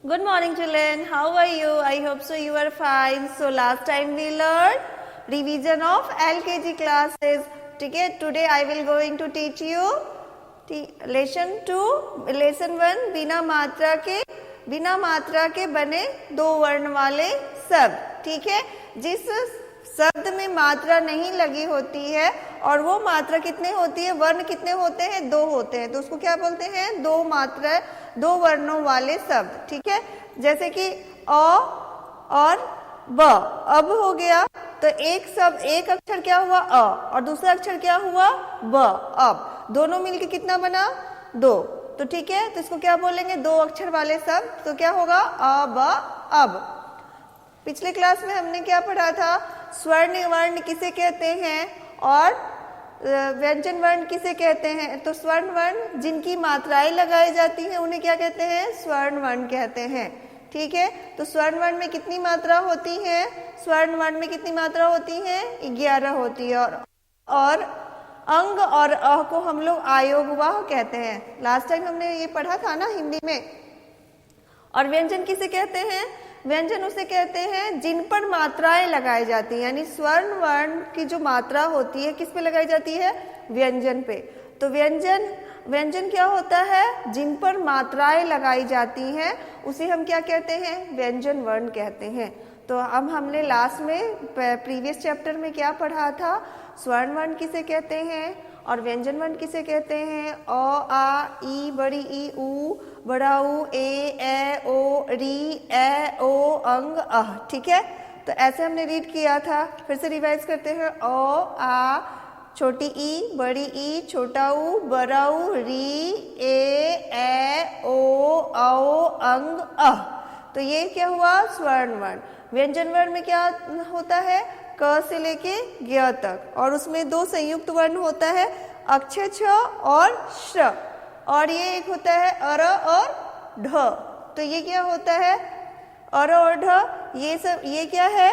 Good morning, children. How are you? I hope so you are fine. So last time we learned revision of LKG classes. ठीक है? Today I will going to teach you lesson 1 बिना मात्रा के बने दो वर्ण वाले शब्द. ठीक है? जिस शब्द में मात्रा नहीं लगी होती है और वो मात्रा कितने होती है, वर्ण कितने होते हैं, 2 होते हैं, तो उसको क्या बोलते हैं, दो वर्णों वाले शब्द. ठीक है? जैसे कि अ और ब. अब हो गया तो एक अक्षर क्या हुआ, अ, और दूसरा अक्षर क्या हुआ, ब. अब दोनों मिलके कितना बना, 2. तो ठीक है, तो इसको क्या बोलेंगे, 2 अक्षर वाले शब्द. तो क्या होगा, अ ब अब. पिछले क्लास में हमने क्या पढ़ा था, स्वर्ण वर्ण किसे कहते हैं और व्यंजन वर्ण किसे कहते हैं. तो स्वर्ण वर्ण जिनकी मात्राएं लगाई जाती हैं उन्हें क्या कहते हैं, स्वर्ण वर्ण कहते हैं. ठीक है, तो स्वर्ण वर्ण में कितनी मात्रा होती है, स्वर्ण वर्ण में कितनी मात्रा होती है, 11 होती है. और अंग और अ को हम लोग आयोगवाह कहते हैं. लास्ट टाइम हमने ये पढ़ा था ना हिंदी में. और व्यंजन किसे कहते हैं, व्यंजन उसे कहते हैं जिन पर मात्राएं लगाई जाती हैं, यानी स्वर्ण वर्ण की जो मात्रा होती है किस पे लगाई जाती है, व्यंजन पे. तो व्यंजन क्या होता है, जिन पर मात्राएं लगाई जाती हैं उसे हम क्या कहते हैं, व्यंजन वर्ण कहते हैं. तो अब हमने लास्ट में प्रीवियस चैप्टर में क्या पढ़ा था, स्वर्ण वर्ण किसे कहते हैं और व्यंजन वर्ण किसे कहते हैं. अ आ ई बड़ी ई उ बड़ा ऊ ए ओ री ए ओ अंग अह. ठीक है, तो ऐसे हमने रीड किया था. फिर से रिवाइज करते हैं. अ आ छोटी ई बड़ी ई छोटा ऊ बड़ा ऊ री ए ओ अंग अह. तो ये क्या हुआ, स्वर्ण वर्ण. व्यंजन वर्ण में क्या होता है, क से लेके ज्ञ तक, और उसमें 2 संयुक्त वर्ण होता है, अक्षय छ और श. और ये एक होता है अर और ढ. तो ये क्या होता है, अर और ढ, ये क्या है,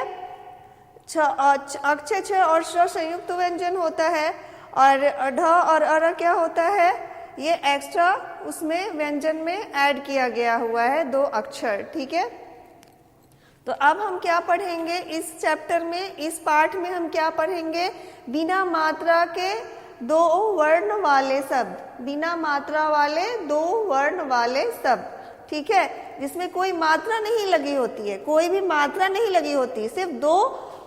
अक्षय छ और श संयुक्त व्यंजन होता है, और ढ और अर क्या होता है, ये एक्स्ट्रा उसमें व्यंजन में ऐड किया गया हुआ है 2 अक्षर. ठीक है, तो अब हम क्या पढ़ेंगे इस चैप्टर में, इस पाठ में हम क्या पढ़ेंगे, बिना मात्रा के 2 वर्ण वाले शब्द, बिना मात्रा वाले 2 वर्ण वाले शब्द. ठीक है, जिसमें कोई मात्रा नहीं लगी होती है, कोई भी मात्रा नहीं लगी होती, सिर्फ 2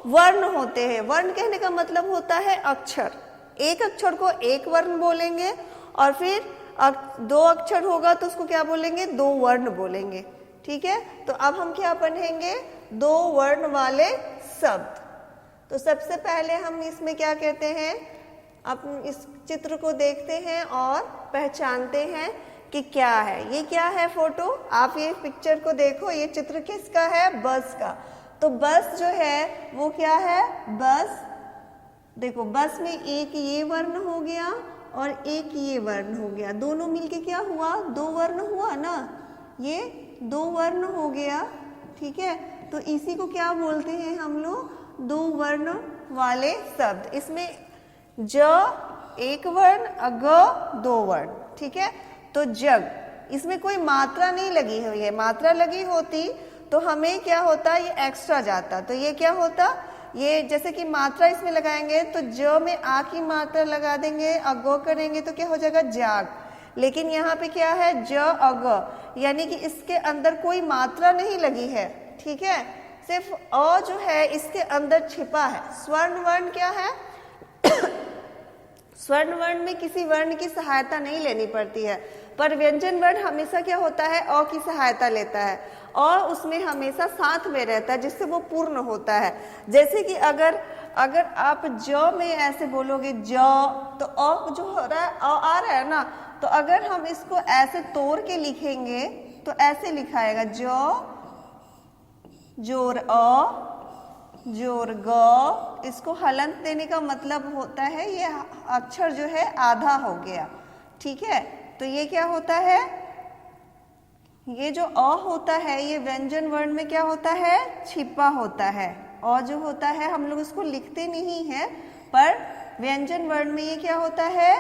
वर्ण होते हैं. वर्ण कहने का मतलब होता है अक्षर. एक अक्षर को एक वर्ण बोलेंगे और फिर 2 अक्षर होगा तो उसको क्या बोलेंगे, 2 वर्ण बोलेंगे. ठीक है, तो अब हम क्या पढ़ेंगे, 2 वर्ण वाले शब्द. तो सबसे पहले हम इसमें क्या कहते हैं, अब इस चित्र को देखते हैं और पहचानते हैं कि क्या है. ये क्या है, फोटो, आप ये पिक्चर को देखो, ये चित्र किसका है, बस का. तो बस जो है वो क्या है, बस. देखो बस में एक ये वर्ण हो गया और एक ये वर्ण हो गया, दोनों मिलके क्या हुआ, 2 वर्ण हुआ ना, ये 2 वर्ण हो गया. ठीक है, तो इसी को क्या बोलते हैं हम लोग, 2 वर्ण वाले शब्द. इसमें ज एक वर्ण, ग 2 वर्ण. ठीक है, तो जग, इसमें कोई मात्रा नहीं लगी हुई है. मात्रा लगी होती तो हमें क्या होता, ये एक्स्ट्रा जाता. तो ये क्या होता, ये जैसे कि मात्रा इसमें लगाएंगे तो ज में आ की मात्रा लगा देंगे, अगो करेंगे तो क्या हो जाएगा, जाग. लेकिन यहाँ पे क्या है, ज अग, यानी कि इसके अंदर कोई मात्रा नहीं लगी है. ठीक है, सिर्फ अ जो है इसके अंदर छिपा है. स्वर्ण वर्ण क्या है, स्वर्ण वर्ण में किसी वर्ण की सहायता नहीं लेनी पड़ती है, पर व्यंजन वर्ण हमेशा क्या होता है, अ की सहायता लेता है और उसमें हमेशा साथ में रहता है, जिससे वो पूर्ण होता है. जैसे कि अगर आप ज में ऐसे बोलोगे ज, तो अ जो हो रहा है, अ आ रहा है ना, तो अगर हम इसको ऐसे तोड़ के लिखेंगे तो ऐसे लिखाएगा, ज जोर अ जोर ग. इसको हलंत देने का मतलब होता है ये अक्षर जो है आधा हो गया. ठीक है, तो ये क्या होता है, ये जो अ होता है ये व्यंजन वर्ण में क्या होता है, छिपा होता है. अ जो होता है हम लोग इसको लिखते नहीं है, पर व्यंजन वर्ण में ये क्या होता है,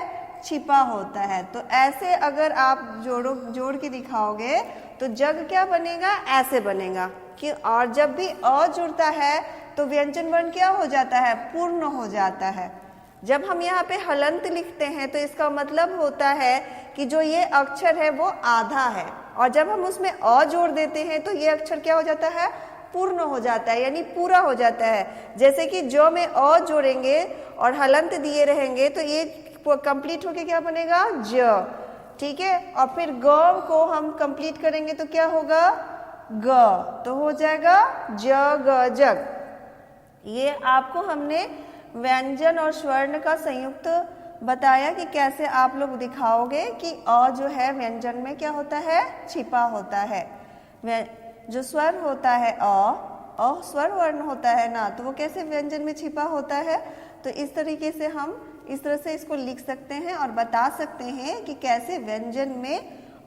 छिपा होता है. तो ऐसे अगर आप जोड़ के दिखाओगे तो जग क्या बनेगा, ऐसे बनेगा कि, और जब भी अ जुड़ता है तो व्यंजन वर्ण क्या हो जाता है, पूर्ण हो जाता है। जब हम यहाँ पे हलंत लिखते हैं तो इसका मतलब होता है कि जो ये अक्षर है वो आधा है, और जब हम उसमें अ जोड़ देते हैं तो ये अक्षर क्या हो जाता है, पूर्ण हो जाता है, यानी पूरा हो जाता है। जैसे कि जो में अ जोड़ेंगे और हलंत दिए रहेंगे तो ये कंप्लीट होके क्या बनेगा, ज, ठीक है। और फिर ग को हम कंप्लीट करेंगे तो क्या होगा, ग, तो हो जाएगा जग, जग। ये आपको हमने व्यंजन और स्वर्ण का संयुक्त बताया कि कैसे आप लोग दिखाओगे कि अ जो है व्यंजन में क्या होता है, छिपा होता है। जो स्वर होता है अ स्वर वर्ण होता है ना, तो वो कैसे व्यंजन में छिपा होता है। तो इस तरीके से हम इस तरह से इसको लिख सकते हैं और बता सकते हैं कि कैसे व्यंजन में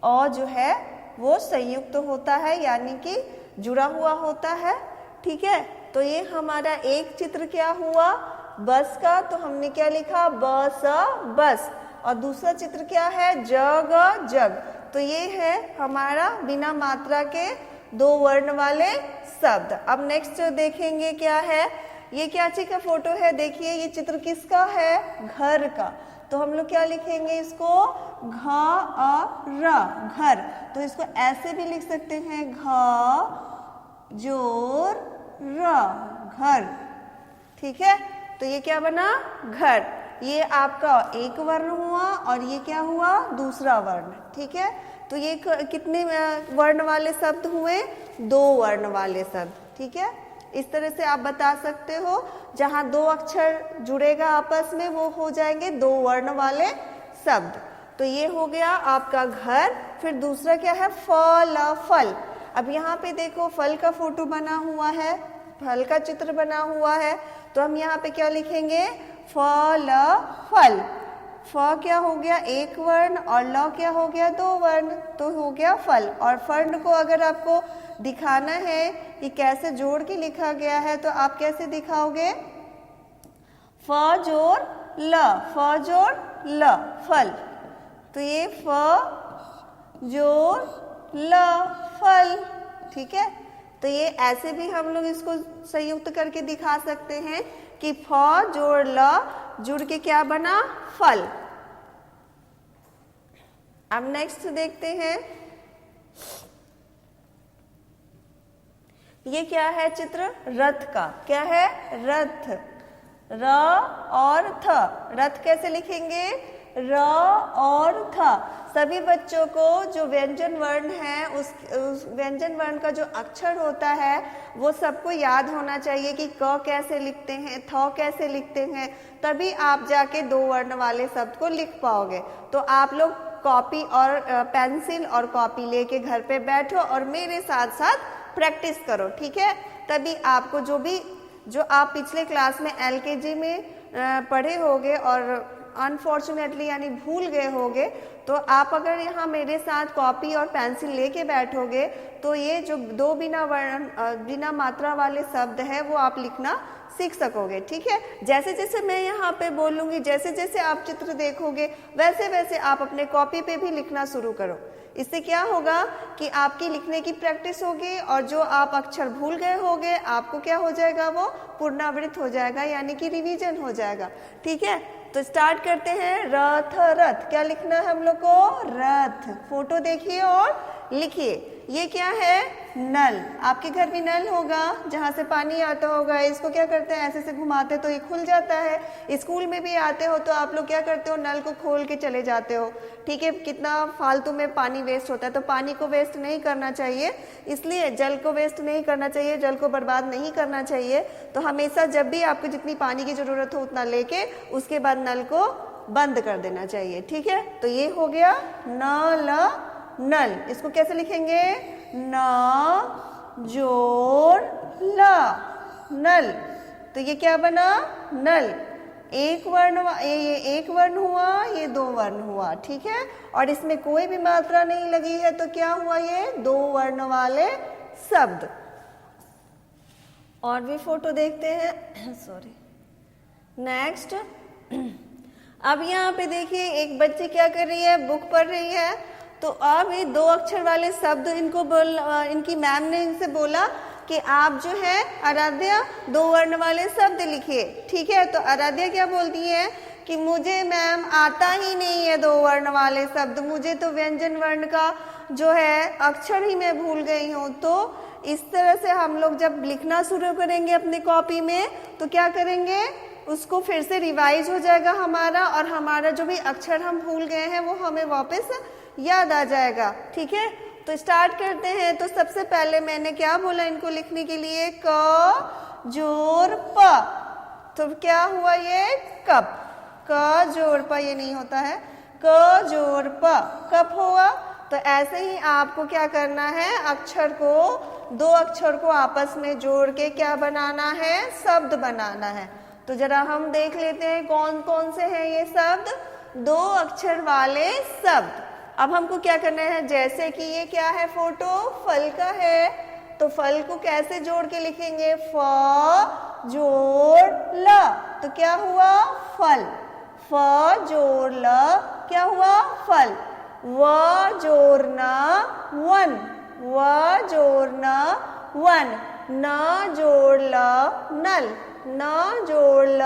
अ जो है वो संयुक्त होता है, यानी कि जुड़ा हुआ होता है, ठीक है। तो ये हमारा एक चित्र क्या हुआ, बस का, तो हमने क्या लिखा, बस, बस। और दूसरा चित्र क्या है, जग, जग। तो ये है हमारा बिना मात्रा के 2 वर्ण वाले शब्द। अब नेक्स्ट देखेंगे क्या है, ये क्या चीज का फोटो है, देखिए ये चित्र किसका है, घर का। तो हम लोग क्या लिखेंगे इसको, घ अ र, घर। तो इसको ऐसे भी लिख सकते हैं, घ जोर र, घर, ठीक है। तो ये क्या बना, घर। ये आपका एक वर्ण हुआ और ये क्या हुआ, दूसरा वर्ण, ठीक है। तो ये कितने वर्ण वाले शब्द हुए, 2 वर्ण वाले शब्द, ठीक है। इस तरह से आप बता सकते हो, जहां 2 अक्षर जुड़ेगा आपस में वो हो जाएंगे 2 वर्ण वाले शब्द। तो ये हो गया आपका घर। फिर दूसरा क्या है, फल, फल। अब यहाँ पे देखो फल का फोटो बना हुआ है, फल का चित्र बना हुआ है, तो हम यहाँ पे क्या लिखेंगे, फल, फल। फ क्या हो गया, एक वर्ण, और ल क्या हो गया, 2 वर्ण, तो हो गया फल। और फर्ण को अगर आपको दिखाना है कि कैसे जोड़ के लिखा गया है तो आप कैसे दिखाओगे, फ जोड़ ल, फ जोड़ ल, फल। तो ये फ जोड़ ल, फल, ठीक है। तो ये ऐसे भी हम लोग इसको संयुक्त करके दिखा सकते हैं कि फ जोड़ ल जुड़ के क्या बना, फल। अब नेक्स्ट देखते हैं, ये क्या है चित्र, रथ का। क्या है, रथ, र और थ। रथ कैसे लिखेंगे, र और थ। सभी बच्चों को जो व्यंजन वर्ण है उस व्यंजन वर्ण का जो अक्षर होता है वो सबको याद होना चाहिए कि क कैसे लिखते हैं, थ कैसे लिखते हैं, तभी आप जाके 2 वर्ण वाले शब्द को लिख पाओगे। तो आप लोग कॉपी और पेंसिल और कॉपी लेके घर पे बैठो और मेरे साथ साथ प्रैक्टिस करो, ठीक है। तभी आपको जो आप पिछले क्लास में LKG में पढ़े होगे और अनफॉर्चुनेटली यानी भूल गए होगे, तो आप अगर यहाँ मेरे साथ कॉपी और पेंसिल लेके बैठोगे तो ये जो 2 बिना मात्रा वाले शब्द है वो आप लिखना सीख सकोगे, ठीक है। जैसे जैसे मैं यहाँ पे बोलूँगी, जैसे जैसे आप चित्र देखोगे वैसे वैसे आप अपने कॉपी पे भी लिखना शुरू करो। इससे क्या होगा कि आपकी लिखने की प्रैक्टिस होगी और जो आप अक्षर भूल गए होगे आपको क्या हो जाएगा, वो पुनरावृत्त हो जाएगा, यानी कि रिवीजन हो जाएगा, ठीक है। तो स्टार्ट करते हैं, रथ, रथ। क्या लिखना है हम लोग को, रथ। फोटो देखिए और लिखिए। ये क्या है, नल। आपके घर भी नल होगा जहाँ से पानी आता होगा, इसको क्या करते हैं, ऐसे से घुमाते तो ये खुल जाता है। स्कूल में भी आते हो तो आप लोग क्या करते हो, नल को खोल के चले जाते हो, ठीक है। कितना फालतू में पानी वेस्ट होता है, तो पानी को वेस्ट नहीं करना चाहिए, इसलिए जल को वेस्ट नहीं करना चाहिए, जल को बर्बाद नहीं करना चाहिए। तो हमेशा जब भी आपको जितनी पानी की जरूरत हो उतना लेके उसके बाद नल को बंद कर देना चाहिए, ठीक है। तो ये हो गया नल, नल। इसको कैसे लिखेंगे, न जोड़ ल, नल। तो ये क्या बना, नल। एक वर्ण हुआ, ये 2 वर्ण हुआ, ठीक है। और इसमें कोई भी मात्रा नहीं लगी है तो क्या हुआ, ये 2 वर्ण वाले शब्द। और भी फोटो देखते हैं, सॉरी। नेक्स्ट, अब यहाँ पे देखिए एक बच्ची क्या कर रही है, बुक पढ़ रही है तो अब ये 2 अक्षर वाले शब्द इनकी मैम ने इनसे बोला कि आप जो है आराध्या 2 वर्ण वाले शब्द लिखिए। ठीक है, तो आराध्या क्या बोलती है कि मुझे मैम आता ही नहीं है 2 वर्ण वाले शब्द, मुझे तो व्यंजन वर्ण का जो है अक्षर ही मैं भूल गई हूँ। तो इस तरह से हम लोग जब लिखना शुरू करेंगे अपनी कॉपी में तो क्या करेंगे, उसको फिर से रिवाइज हो जाएगा हमारा, और हमारा जो भी अक्षर हम भूल गए हैं वो हमें वापस याद आ जाएगा। ठीक है, तो स्टार्ट करते हैं। तो सबसे पहले मैंने क्या बोला इनको लिखने के लिए, क जोर प। तो क्या हुआ ये कप, क जोर प ये नहीं होता है, क जोर प कप हुआ। तो ऐसे ही आपको क्या करना है, अक्षर को 2 अक्षर को आपस में जोड़ के क्या बनाना है, शब्द बनाना है। तो जरा हम देख लेते हैं कौन कौन से हैं ये शब्द, 2 अक्षर वाले शब्द। अब हमको क्या करना है, जैसे कि ये क्या है, फोटो फल का है, तो फल को कैसे जोड़ के लिखेंगे, फ जोड़ ल। तो क्या हुआ, फल, फ जोड़ ल क्या हुआ, फल। व जोड़ न वन, व जोड़ न वन। न जोड़ ल नल, न जोड़ ल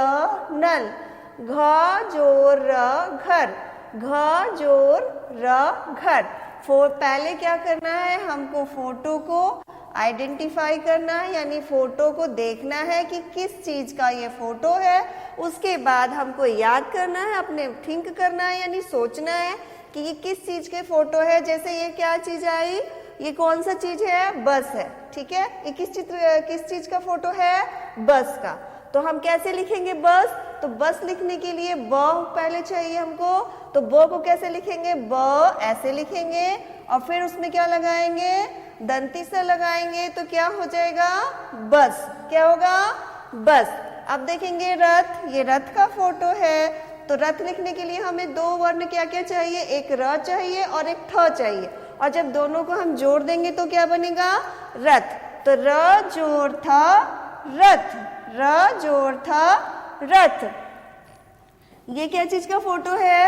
नल। घ जोड़ र घर, घ जोड़ र घर। पहले क्या करना है, हमको फोटो को आइडेंटिफाई करना है, यानी फोटो को देखना है कि किस चीज का ये फोटो है। उसके बाद हमको याद करना है, अपने थिंक करना है, यानी सोचना है कि ये किस चीज के फोटो है। जैसे ये क्या चीज आई, ये कौन सा चीज है, बस है। ठीक है, ये किस चीज का फोटो है, बस का। तो हम कैसे लिखेंगे बस, तो बस लिखने के लिए ब पहले चाहिए हमको, तो ब को कैसे लिखेंगे, ब ऐसे लिखेंगे और फिर उसमें क्या लगाएंगे, दंती से लगाएंगे, तो क्या हो जाएगा, बस। क्या होगा, बस। अब देखेंगे रथ, ये रथ का फोटो है, तो रथ लिखने के लिए हमें 2 वर्ण क्या क्या चाहिए, एक र चाहिए और एक थ चाहिए, और जब दोनों को हम जोड़ देंगे तो क्या बनेगा, रथ। तो र जोड़ थ रथ, र जोड़ थ रथ। ये क्या चीज का फोटो है,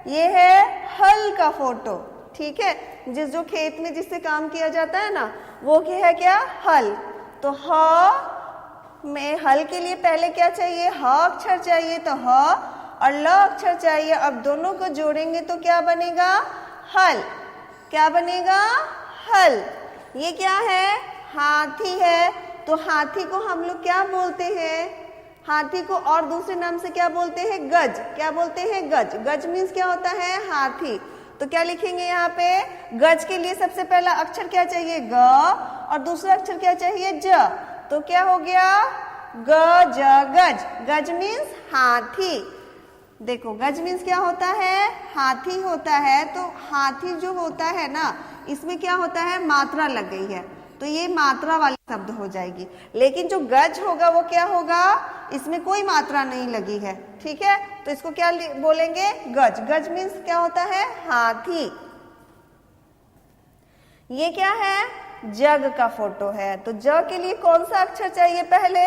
ये है हल का फोटो। ठीक है, जो खेत में जिससे काम किया जाता है ना, वो क्या है, क्या, हल। तो ह में हल के लिए पहले क्या चाहिए, ह अक्षर चाहिए, तो ह और ल अक्षर चाहिए। अब दोनों को जोड़ेंगे तो क्या बनेगा, हल। क्या बनेगा, हल। ये क्या है, हाथी है, तो हाथी को हम लोग क्या बोलते हैं, हाथी को और दूसरे नाम से क्या बोलते हैं, गज। क्या बोलते हैं, गज। गज मीन्स क्या होता है, हाथी। तो क्या लिखेंगे यहाँ पे, गज के लिए सबसे पहला अक्षर क्या चाहिए, ग, और दूसरा अक्षर क्या चाहिए, ज। तो क्या हो गया, ग ज गज। गज मीन्स हाथी। देखो गज मीन्स क्या होता है, हाथी होता है। तो हाथी जो होता है ना, इसमें क्या होता है, मात्रा लग गई है, तो ये मात्रा वाली शब्द हो जाएगी। लेकिन जो गज होगा वो क्या होगा, इसमें कोई मात्रा नहीं लगी है। ठीक है, तो इसको क्या बोलेंगे, गज। गज मीन्स क्या होता है, हाथी। ये क्या है, जग का फोटो है, तो ज के लिए कौन सा अक्षर चाहिए, पहले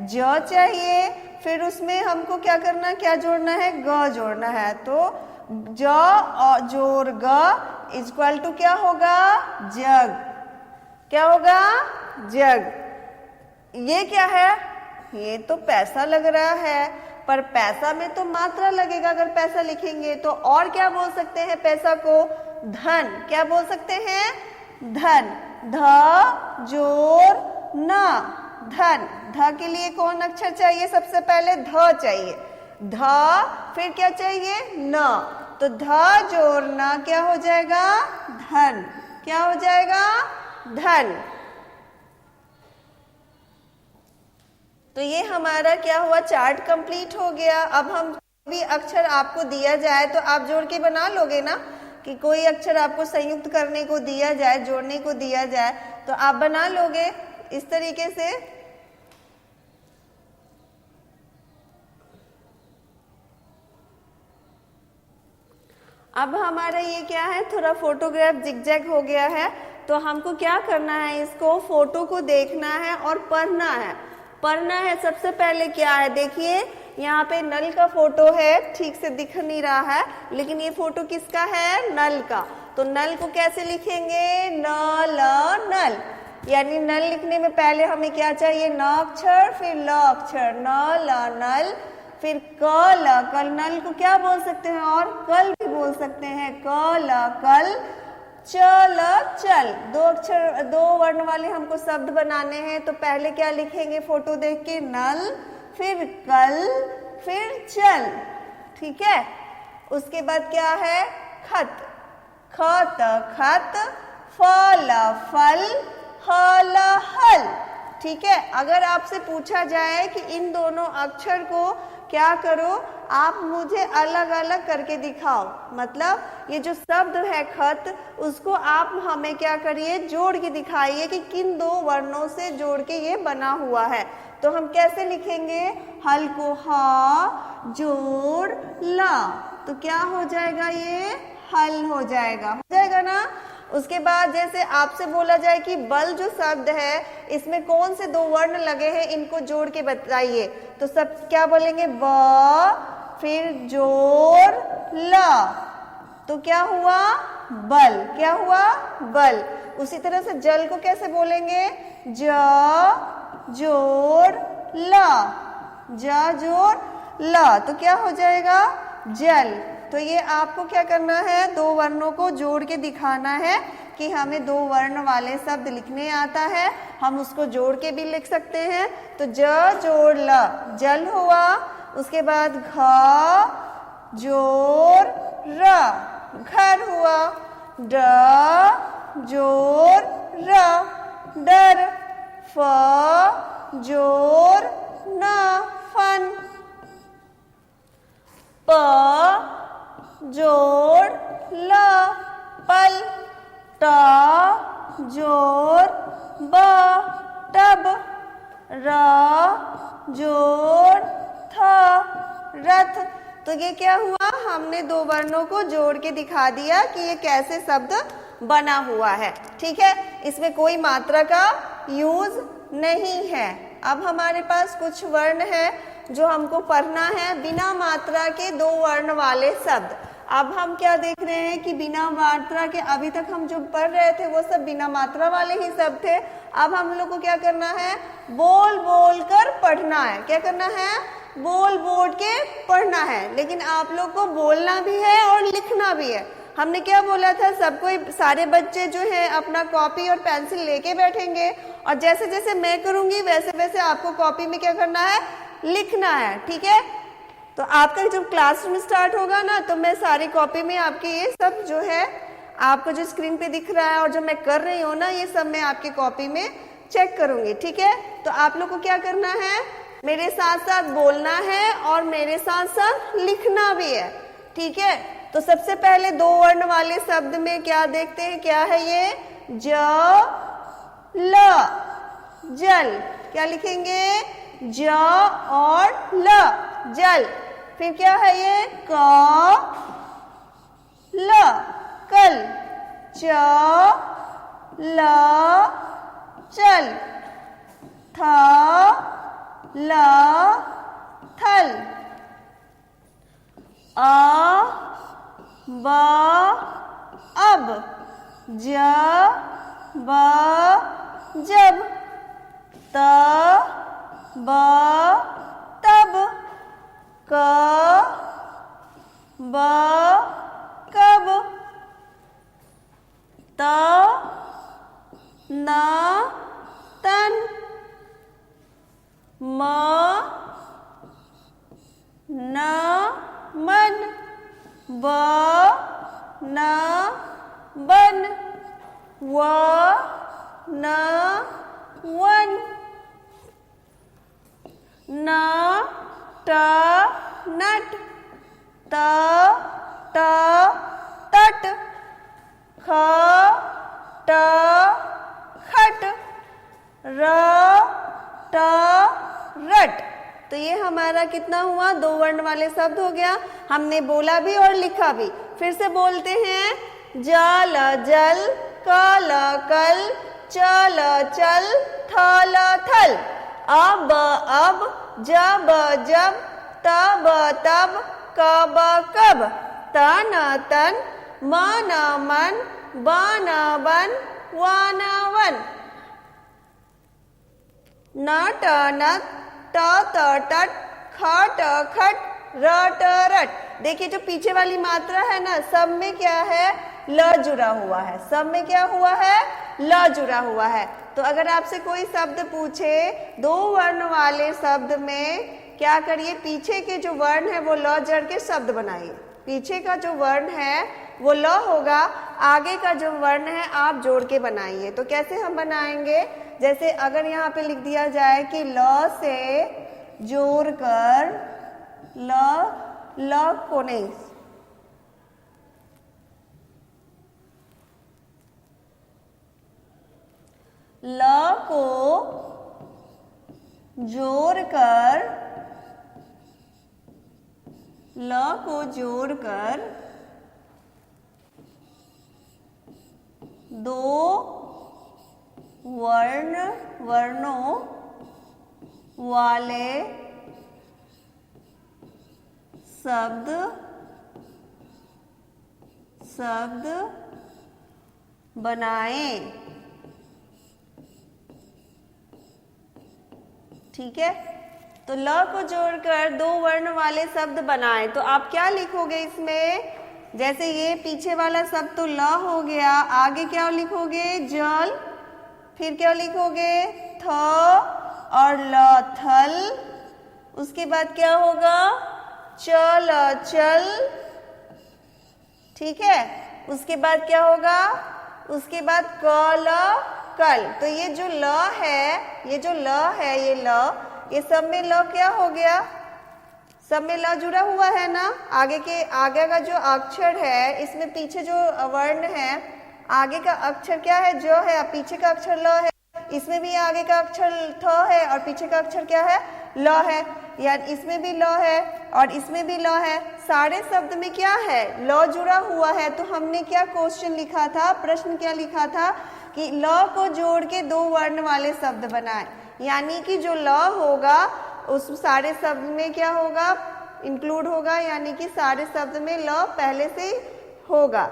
ज चाहिए, फिर उसमें हमको क्या करना, क्या जोड़ना है, ग जोड़ना है। तो ज और जोड़ ग इक्वल टू क्या होगा, जग। क्या होगा, जग। ये क्या है, ये तो पैसा लग रहा है, पर पैसा में तो मात्रा लगेगा अगर पैसा लिखेंगे तो। और क्या बोल सकते हैं पैसा को, धन। क्या बोल सकते हैं, धन। ध जोड़ न, धन। ध के लिए कौन अक्षर चाहिए, सबसे पहले ध चाहिए, ध, फिर क्या चाहिए, न। तो ध जोड़ न क्या हो जाएगा, धन। क्या हो जाएगा, धन। तो ये हमारा क्या हुआ, चार्ट कंप्लीट हो गया। अब हम भी अक्षर आपको दिया जाए तो आप जोड़ के बना लोगे ना, कि कोई अक्षर आपको संयुक्त करने को दिया जाए, जोड़ने को दिया जाए, तो आप बना लोगे इस तरीके से। अब हमारा ये क्या है, थोड़ा फोटोग्राफ जिगजैग हो गया है, तो हमको क्या करना है, इसको फोटो को देखना है और पढ़ना है। पढ़ना है सबसे पहले क्या है, देखिए यहाँ पे नल का फोटो है, ठीक से दिख नहीं रहा है, लेकिन ये फोटो किसका है, नल का। तो नल को कैसे लिखेंगे? न ल नल। यानी नल लिखने में पहले हमें क्या चाहिए? न अक्षर, फिर ल अक्षर, न ल नल, फिर क ल कल। नल को क्या बोल सकते हैं? और कल भी बोल सकते हैं। क ल कल, चल चल। दो अक्षर, दो वर्ण वाले हमको शब्द बनाने हैं, तो पहले क्या लिखेंगे फोटो देख के? नल, फिर कल, फिर चल। ठीक है। उसके बाद क्या है? खत, खत खत, फल फल, हल हल। ठीक है। अगर आपसे पूछा जाए कि इन दोनों अक्षर को क्या करो, आप मुझे अलग अलग करके दिखाओ, मतलब ये जो शब्द है खत, उसको आप हमें क्या करिए? जोड़ के दिखाइए कि किन दो वर्णों से जोड़ के ये बना हुआ है। तो हम कैसे लिखेंगे? हल को ह जोड़ ला, तो क्या हो जाएगा? ये हल हो जाएगा ना। उसके बाद जैसे आपसे बोला जाए कि बल जो शब्द है, इसमें कौन से दो वर्ण लगे हैं, इनको जोड़ के बताइए, तो सब क्या बोलेंगे? ब, फिर जोड़ ल, तो क्या हुआ? बल। क्या हुआ? बल। उसी तरह से जल को कैसे बोलेंगे? ज जोड़ ल, ज जोड़ ल, तो क्या हो जाएगा? जल। तो ये आपको क्या करना है? दो वर्णों को जोड़ के दिखाना है कि हमें दो वर्ण वाले शब्द लिखने आता है। हम उसको जोड़ के भी लिख सकते हैं। तो ज जोड़ ल, जल हुआ। उसके बाद घ जोड़ र, घर हुआ। ड जोड़ र, डर। फ जोड़ न, फन। प जोड़ ल, पल। ट जोड़ ब, टब। र जोड़ थ, रथ। तो ये क्या हुआ? हमने दो वर्णों को जोड़ के दिखा दिया कि ये कैसे शब्द बना हुआ है। ठीक है। इसमें कोई मात्रा का यूज नहीं है। अब हमारे पास कुछ वर्ण है जो हमको पढ़ना है, बिना मात्रा के दो वर्ण वाले शब्द। अब हम क्या देख रहे हैं कि बिना मात्रा के, अभी तक हम जो पढ़ रहे थे वो सब बिना मात्रा वाले ही शब्द थे। अब हम लोग को क्या करना है? बोल बोल कर पढ़ना है। क्या करना है? बोल बोल के पढ़ना है। लेकिन आप लोग को बोलना भी है और लिखना भी है। हमने क्या बोला था? सबको, सारे बच्चे जो है अपना कॉपी और पेंसिल लेके बैठेंगे, और जैसे जैसे मैं करूंगी वैसे वैसे आपको कॉपी में क्या करना है? लिखना है। ठीक है। तो आपका जब क्लासरूम स्टार्ट होगा ना, तो मैं सारी कॉपी में आपके ये सब जो है, आपको जो स्क्रीन पे दिख रहा है और जो मैं कर रही हूँ ना, ये सब मैं आपके कॉपी में चेक करूंगी। ठीक है। तो आप लोग को क्या करना है? मेरे साथ साथ बोलना है और मेरे साथ साथ लिखना भी है। ठीक है। तो सबसे पहले दो वर्ण वाले शब्द में क्या देखते हैं? क्या है ये? ज ल, जल। क्या लिखेंगे? ज और ल, जल। फिर क्या है ये? क ल, कल। च ल, चल। थ ल, थल। अ ब अब। ज ब जब। त ब तब। क ब कब। त न तन। म न मन। ब न बन। व न वन। न ट नट। त ट तट। ख ट खट। र ट रट। तो ये हमारा कितना हुआ? दो वर्ण वाले शब्द हो गया। हमने बोला भी और लिखा भी। फिर से बोलते हैं। जल जल, कल कल, चल चल, थल थल। अब अब, जब जब, तब तब, कब कब। तन तन, मन मन, बन बन वन वन, न ट नट, ट त टट, ख ट खट, र ट रट। देखिए जो पीछे वाली मात्रा है ना, सब में क्या है, ल जुड़ा हुआ है, सब में क्या हुआ है, ल जुड़ा हुआ है। तो अगर आपसे कोई शब्द पूछे दो वर्ण वाले शब्द में, क्या करिए, पीछे के जो वर्ण है वो ल जड़ के शब्द बनाइए। पीछे का जो वर्ण है वो ल होगा, आगे का जो वर्ण है आप जोड़ के बनाइए। तो कैसे हम बनाएंगे, जैसे अगर यहाँ पे लिख दिया जाए कि ल से जोड़कर ल को नहीं, ल को जोड़कर दो वर्णों वाले शब्द बनाएं। ठीक है, तो ल को जोड़कर दो वर्ण वाले शब्द बनाएं। तो आप क्या लिखोगे इसमें, जैसे ये पीछे वाला शब्द तो ल हो गया, आगे क्या लिखोगे, जल, फिर क्या लिखोगे, थ और ल थल, उसके बाद क्या होगा, चल चल। ठीक है, उसके बाद क्या होगा, उसके बाद कल कल। तो ये जो ल है, ये सब में ल क्या हो गया, सब में ल जुड़ा हुआ है ना। आगे का जो अक्षर है, इसमें पीछे जो वर्ण है, आगे का अक्षर क्या है, जो है, पीछे का अक्षर ल है, इसमें भी आगे का अक्षर थ है और पीछे का अक्षर क्या है, ल है। यानी इसमें भी ल है और इसमें भी ल है, सारे शब्द में क्या है, ल जुड़ा हुआ है। तो हमने क्या क्वेश्चन लिखा था, प्रश्न क्या लिखा था कि ल को जोड़ के दो वर्ण वाले शब्द बनाए। यानी कि जो ल होगा उस सारे शब्द में क्या होगा, इंक्लूड होगा, यानी कि सारे शब्द में ल पहले से होगा।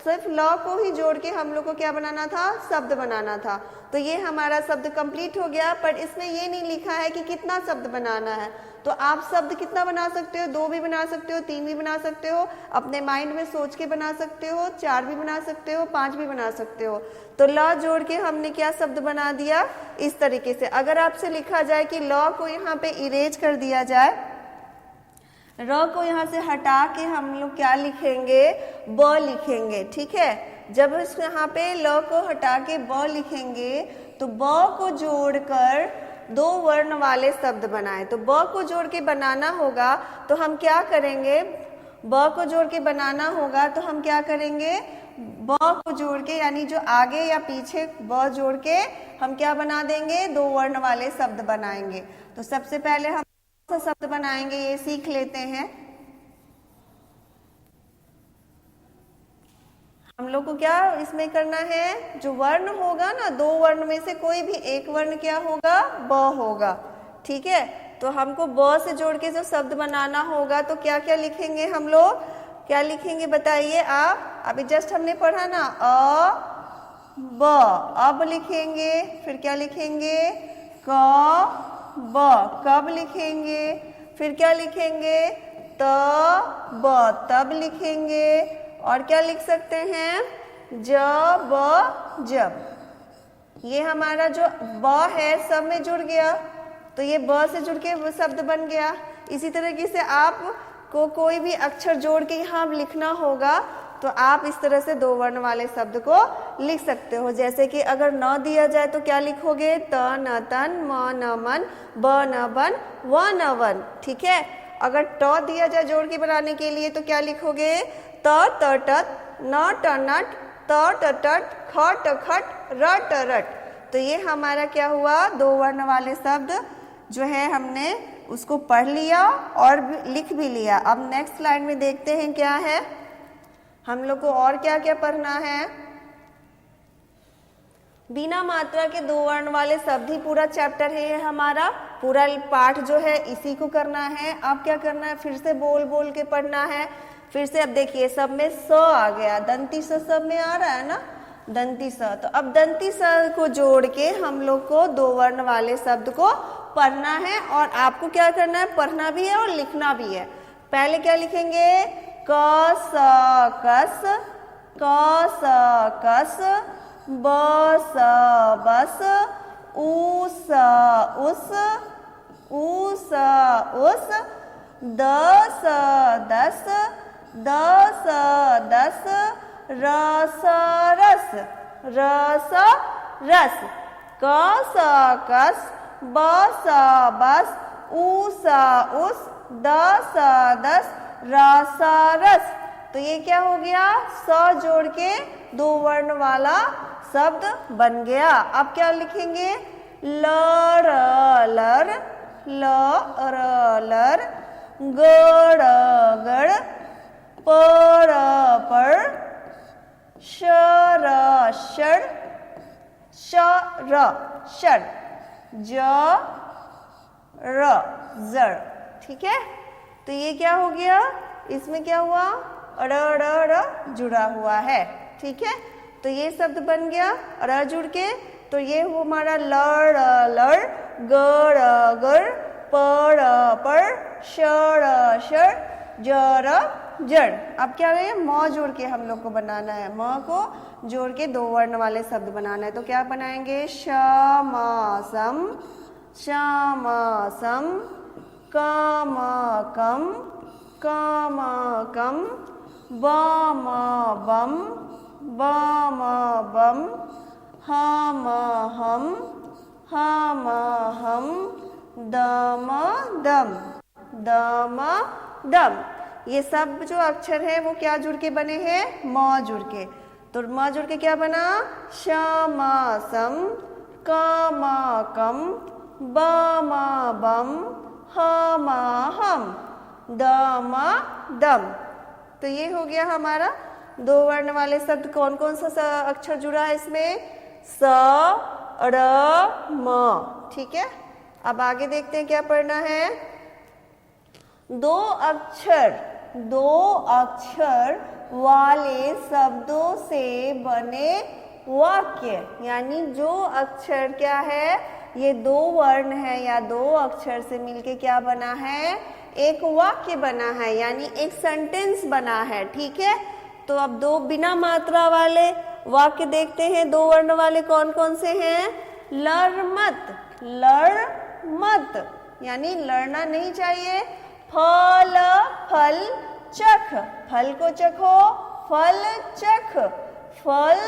सिर्फ ल को ही जोड़ के हम लोग को क्या बनाना था, शब्द बनाना था। तो ये हमारा शब्द कंप्लीट हो गया, पर इसमें ये नहीं लिखा है कि कितना शब्द बनाना है। तो आप शब्द कितना बना सकते हो, 2 भी बना सकते हो, 3 भी बना सकते हो, अपने माइंड में सोच के बना सकते हो, 4 भी बना सकते हो, 5 भी बना सकते हो। तो ल जोड़ के हमने क्या शब्द बना दिया, इस तरीके से। अगर आपसे लिखा जाए कि ल को यहाँ पे इरेज कर दिया जाए, र को यहाँ से हटा के हम लोग क्या लिखेंगे, ब लिखेंगे। ठीक है, जब इस यहाँ पे ल को हटा के ब लिखेंगे तो ब को जोड़कर दो वर्ण वाले शब्द बनाए। तो ब को जोड़ के बनाना होगा, तो हम क्या करेंगे, ब को जोड़ के बनाना होगा तो हम क्या करेंगे, ब को जोड़ के, यानी जो आगे या पीछे ब जोड़ के हम क्या बना देंगे, दो वर्ण वाले शब्द बनाएंगे। तो सबसे पहले हम कौन सा शब्द बनाएंगे ये सीख लेते हैं। हम लोग को क्या इसमें करना है, जो वर्ण होगा ना, दो वर्ण में से कोई भी एक वर्ण क्या होगा, ब होगा। ठीक है, तो हमको ब से जोड़ के जो शब्द बनाना होगा, तो क्या क्या लिखेंगे हम लोग, क्या लिखेंगे बताइए आप। अभी जस्ट हमने पढ़ा ना, अ ब, अब लिखेंगे, फिर क्या लिखेंगे, क ब, कब लिखेंगे, फिर क्या लिखेंगे, त ब, तब लिखेंगे, और क्या लिख सकते हैं, जब जब। ये हमारा जो ब है सब में जुड़ गया, तो ये ब से जुड़ के शब्द बन गया। इसी तरीके से आप को कोई भी अक्षर जोड़ के यहाँ लिखना होगा, तो आप इस तरह से दो वर्ण वाले शब्द को लिख सकते हो। जैसे कि अगर न दिया जाए तो क्या लिखोगे, त न तन, म न मन, ब न बन, व न वन। ठीक है, अगर ट दिया जाए जोड़ के बनाने के लिए तो क्या लिखोगे, त त टत, न ट नट, त ट टट, ख ट खट, र ट रट। तो ये हमारा क्या हुआ, दो वर्ण वाले शब्द जो है हमने उसको पढ़ लिया और लिख भी लिया। अब नेक्स्ट लाइन में देखते हैं क्या है, हम लोग को और क्या क्या पढ़ना है। बिना मात्रा के दो वर्ण वाले शब्द ही पूरा चैप्टर है हमारा, पूरा पाठ जो है इसी को करना है। अब क्या करना है, फिर से बोल बोल के पढ़ना है। फिर से अब देखिए सब में स आ गया, दंती स सब में आ रहा है ना, दंती स। तो अब दंती स को जोड़ के हम लोग को दो वर्ण वाले शब्द को पढ़ना है, और आपको क्या करना है, पढ़ना भी है और लिखना भी है। पहले क्या लिखेंगे, क स कस, क स कस, ब स बस, उ स उस, उ स उस, द स दस, द स दस, र स रस, र स रस, क स कस, ब स बस, उ स उस, द स दस, र स रस। तो ये क्या हो गया, स जोड़ के दो वर्ण वाला शब्द बन गया। अब क्या लिखेंगे, ल र लर, ल र लर, ग र गड़, प र पर, श र षड़, श र षड़, ज र जड़। ठीक है, तो ये क्या हो गया, इसमें क्या हुआ, र र र जुड़ा हुआ है। ठीक है, तो ये शब्द बन गया र जुड़ के। तो ये हुआ हमारा ल र लड़, ग र गड़, प र पर, श र षड़, ज र जड़। अब क्या है, म जोड़ के हम लोग को बनाना है, म को जोड़ के दो वर्ण वाले शब्द बनाना है। तो क्या बनाएंगे, श्यामासम, श्यामासम, काम कम, काम कम, बम बम, बम बम, हम हम, हम हम, दम दम, दम दम। ये सब जो अक्षर है वो क्या जुड़ के बने हैं, म जुड़ के। तो म जुड़ के क्या बना, श्यामासम, काम कम, बम बम, हम हम, दम दम। तो ये हो गया हमारा दो वर्ण वाले शब्द। कौन कौन सा अक्षर जुड़ा है इसमें, स र म। ठीक है, अब आगे देखते हैं क्या पढ़ना है। दो अक्षर वाले शब्दों से बने वाक्य, यानी जो अक्षर क्या है, ये दो वर्ण है या दो अक्षर से मिलके क्या बना है, एक वाक्य बना है, यानी एक सेंटेंस बना है। ठीक है, तो अब दो बिना मात्रा वाले वाक्य देखते हैं। दो वर्ण वाले कौन कौन से हैं, लड़ मत, लड़ मत यानी लड़ना नहीं चाहिए। फल फल चख, फल को चखो, फल चख, फल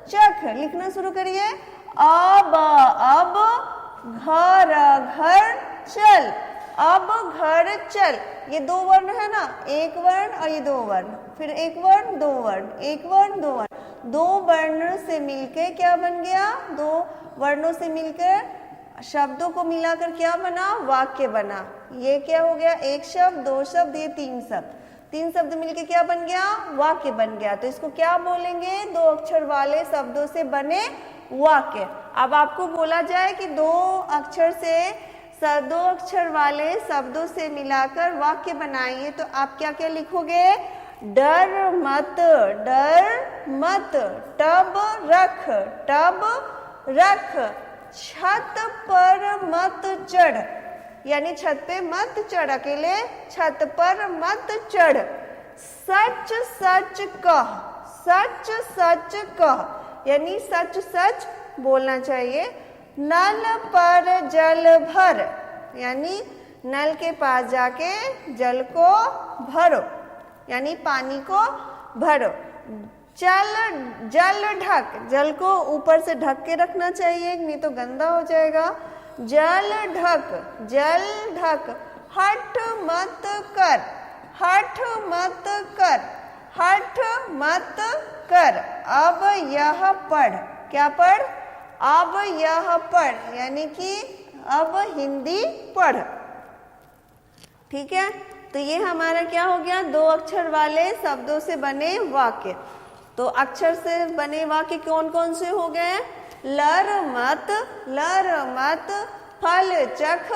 चख। लिखना शुरू करिए। अब घर घर चल, अब घर चल। ये दो वर्ण है ना, एक वर्ण और ये दो वर्ण, फिर एक वर्ण दो वर्ण, एक वर्ण दो वर्ण। दो वर्ण से मिलकर क्या बन गया, दो वर्णों से मिलकर शब्दों को मिलाकर क्या बना, वाक्य बना। ये क्या हो गया, एक शब्द, दो शब्द, ये तीन शब्द, तीन शब्द मिलके क्या बन गया, वाक्य बन गया। तो इसको क्या बोलेंगे, दो अक्षर वाले शब्दों से बने वाक्य। अब आपको बोला जाए कि दो अक्षर वाले शब्दों से मिलाकर वाक्य बनाइए, तो आप क्या क्या लिखोगे, डर मत, डर मत, टब रख, छत पर मत चढ़, यानी छत पे मत चढ़, अकेले छत पर मत चढ़। सच सच कह, सच सच कह, यानी सच सच बोलना चाहिए। नल पर जल भर, यानी नल के पास जाके जल को भरो, यानी पानी को भरो। जल ढक, जल को ऊपर से ढक के रखना चाहिए, नहीं तो गंदा हो जाएगा। जल ढक, जल ढक। हठ मत कर, हठ मत कर, हठ मत कर। अब यह पढ़, क्या पढ़, अब यह पढ़, यानी कि अब हिंदी पढ़। ठीक है, तो ये हमारा क्या हो गया, दो अक्षर वाले शब्दों से बने वाक्य। तो अक्षर से बने वाक्य कौन कौन से हो गए, लर मत, फल चख,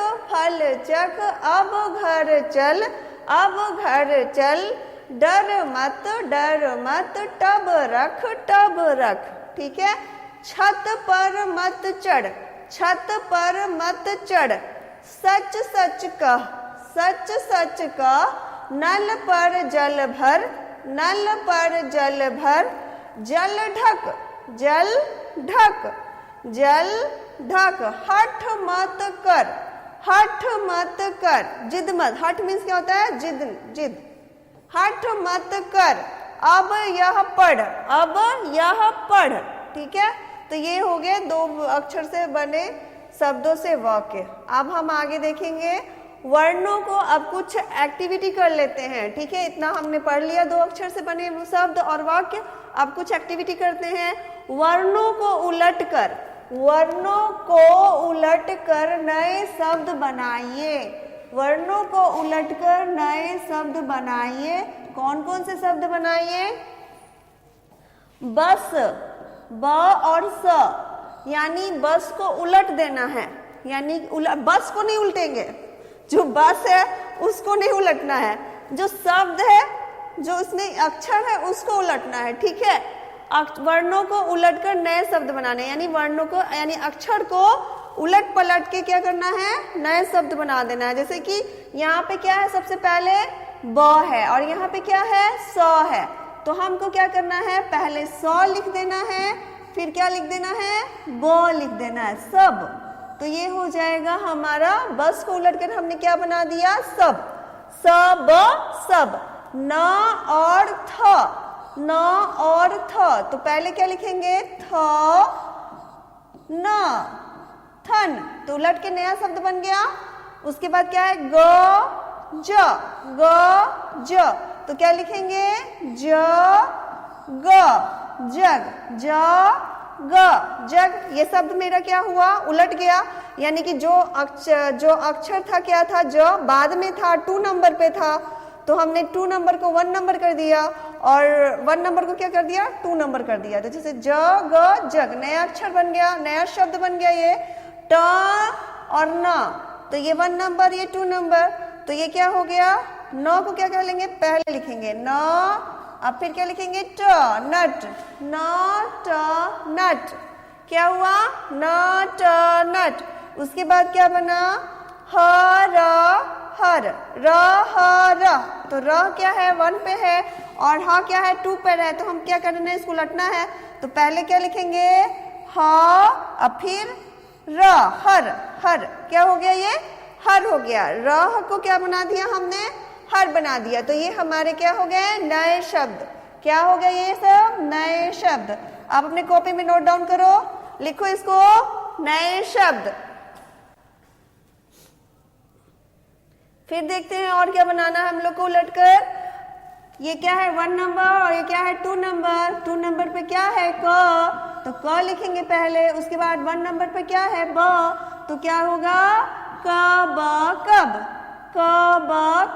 अब घर चल, अब घर चल। डर मत टब रख, ठीक है। छत पर मत चढ़, सच कह, नल पर जल भर, जल ढक, हठ मत कर, जिद मत, हठ मीन्स क्या होता है, जिद, हठ मत कर, अब यह पढ़, ठीक है। तो ये हो गए 2 अक्षर से बने शब्दों से वाक्य। अब हम आगे देखेंगे वर्णों को। अब कुछ एक्टिविटी कर लेते हैं, ठीक है। इतना हमने पढ़ लिया 2 अक्षर से बने शब्द और वाक्य। अब कुछ एक्टिविटी करते हैं। वर्णों को उलट कर नए शब्द बनाइए। कौन कौन से शब्द बनाइए? बस, ब और स, यानी बस को उलट देना है, यानी बस को नहीं उल्टेंगे, जो बस है उसको नहीं उलटना है, जो शब्द है, जो उसमें अक्षर है उसको उलटना है, ठीक है। वर्णों को उलटकर नए शब्द बनाने, यानी वर्णों को, यानी अक्षर को उलट पलट के क्या करना है, नए शब्द बना देना है। जैसे कि यहाँ पे क्या है, सबसे पहले ब है और यहाँ पे क्या है, स है। तो हमको क्या करना है, पहले स लिख देना है, फिर क्या लिख देना है, ब लिख देना है, सब। तो ये हो जाएगा हमारा, बस को उलट कर हमने क्या बना दिया, सब, सब। न और थ, तो पहले क्या लिखेंगे, थ न, थन, तो उलट के नया शब्द बन गया। उसके बाद क्या है, ग ज, तो क्या लिखेंगे, ज ग, जग। ये शब्द मेरा क्या हुआ, उलट गया, यानी कि जो अक्षर था क्या था, ज बाद में था, 2 नंबर पे था, तो हमने 2 नंबर को 1 नंबर कर दिया और 1 नंबर को क्या कर दिया, 2 नंबर कर दिया। तो जैसे ज ग जग, नया अक्षर बन गया, नया शब्द बन गया। ये ट और न, तो ये 1 नंबर, ये 2 नंबर, तो ये क्या हो गया, न को क्या कर लेंगे, पहले लिखेंगे न, अब फिर क्या लिखेंगे, ट, नट, न ट नट, क्या हुआ, न ट नट। उसके बाद क्या बना, हर, र ह र, तो र क्या है, 1 पे है और ह क्या है, 2 पे है। तो हम क्या करना है, इसको उलटना है। तो पहले क्या लिखेंगे, ह, अब फिर र, हर, क्या हो गया, ये हर हो गया। र को क्या बना दिया हमने, हर बना दिया। तो ये हमारे क्या हो गए, नए शब्द। क्या हो गया, ये सब नए शब्द। आप अपने कॉपी में नोट डाउन करो, लिखो इसको, नए शब्द। फिर देखते हैं और क्या बनाना है हम लोग को उलटकर। ये क्या है, 1 नंबर और ये क्या है, 2 नंबर। 2 नंबर पे क्या है, क, तो क लिखेंगे पहले। उसके बाद 1 नंबर पे क्या है, ब, तो क्या होगा, क ब कब, क ब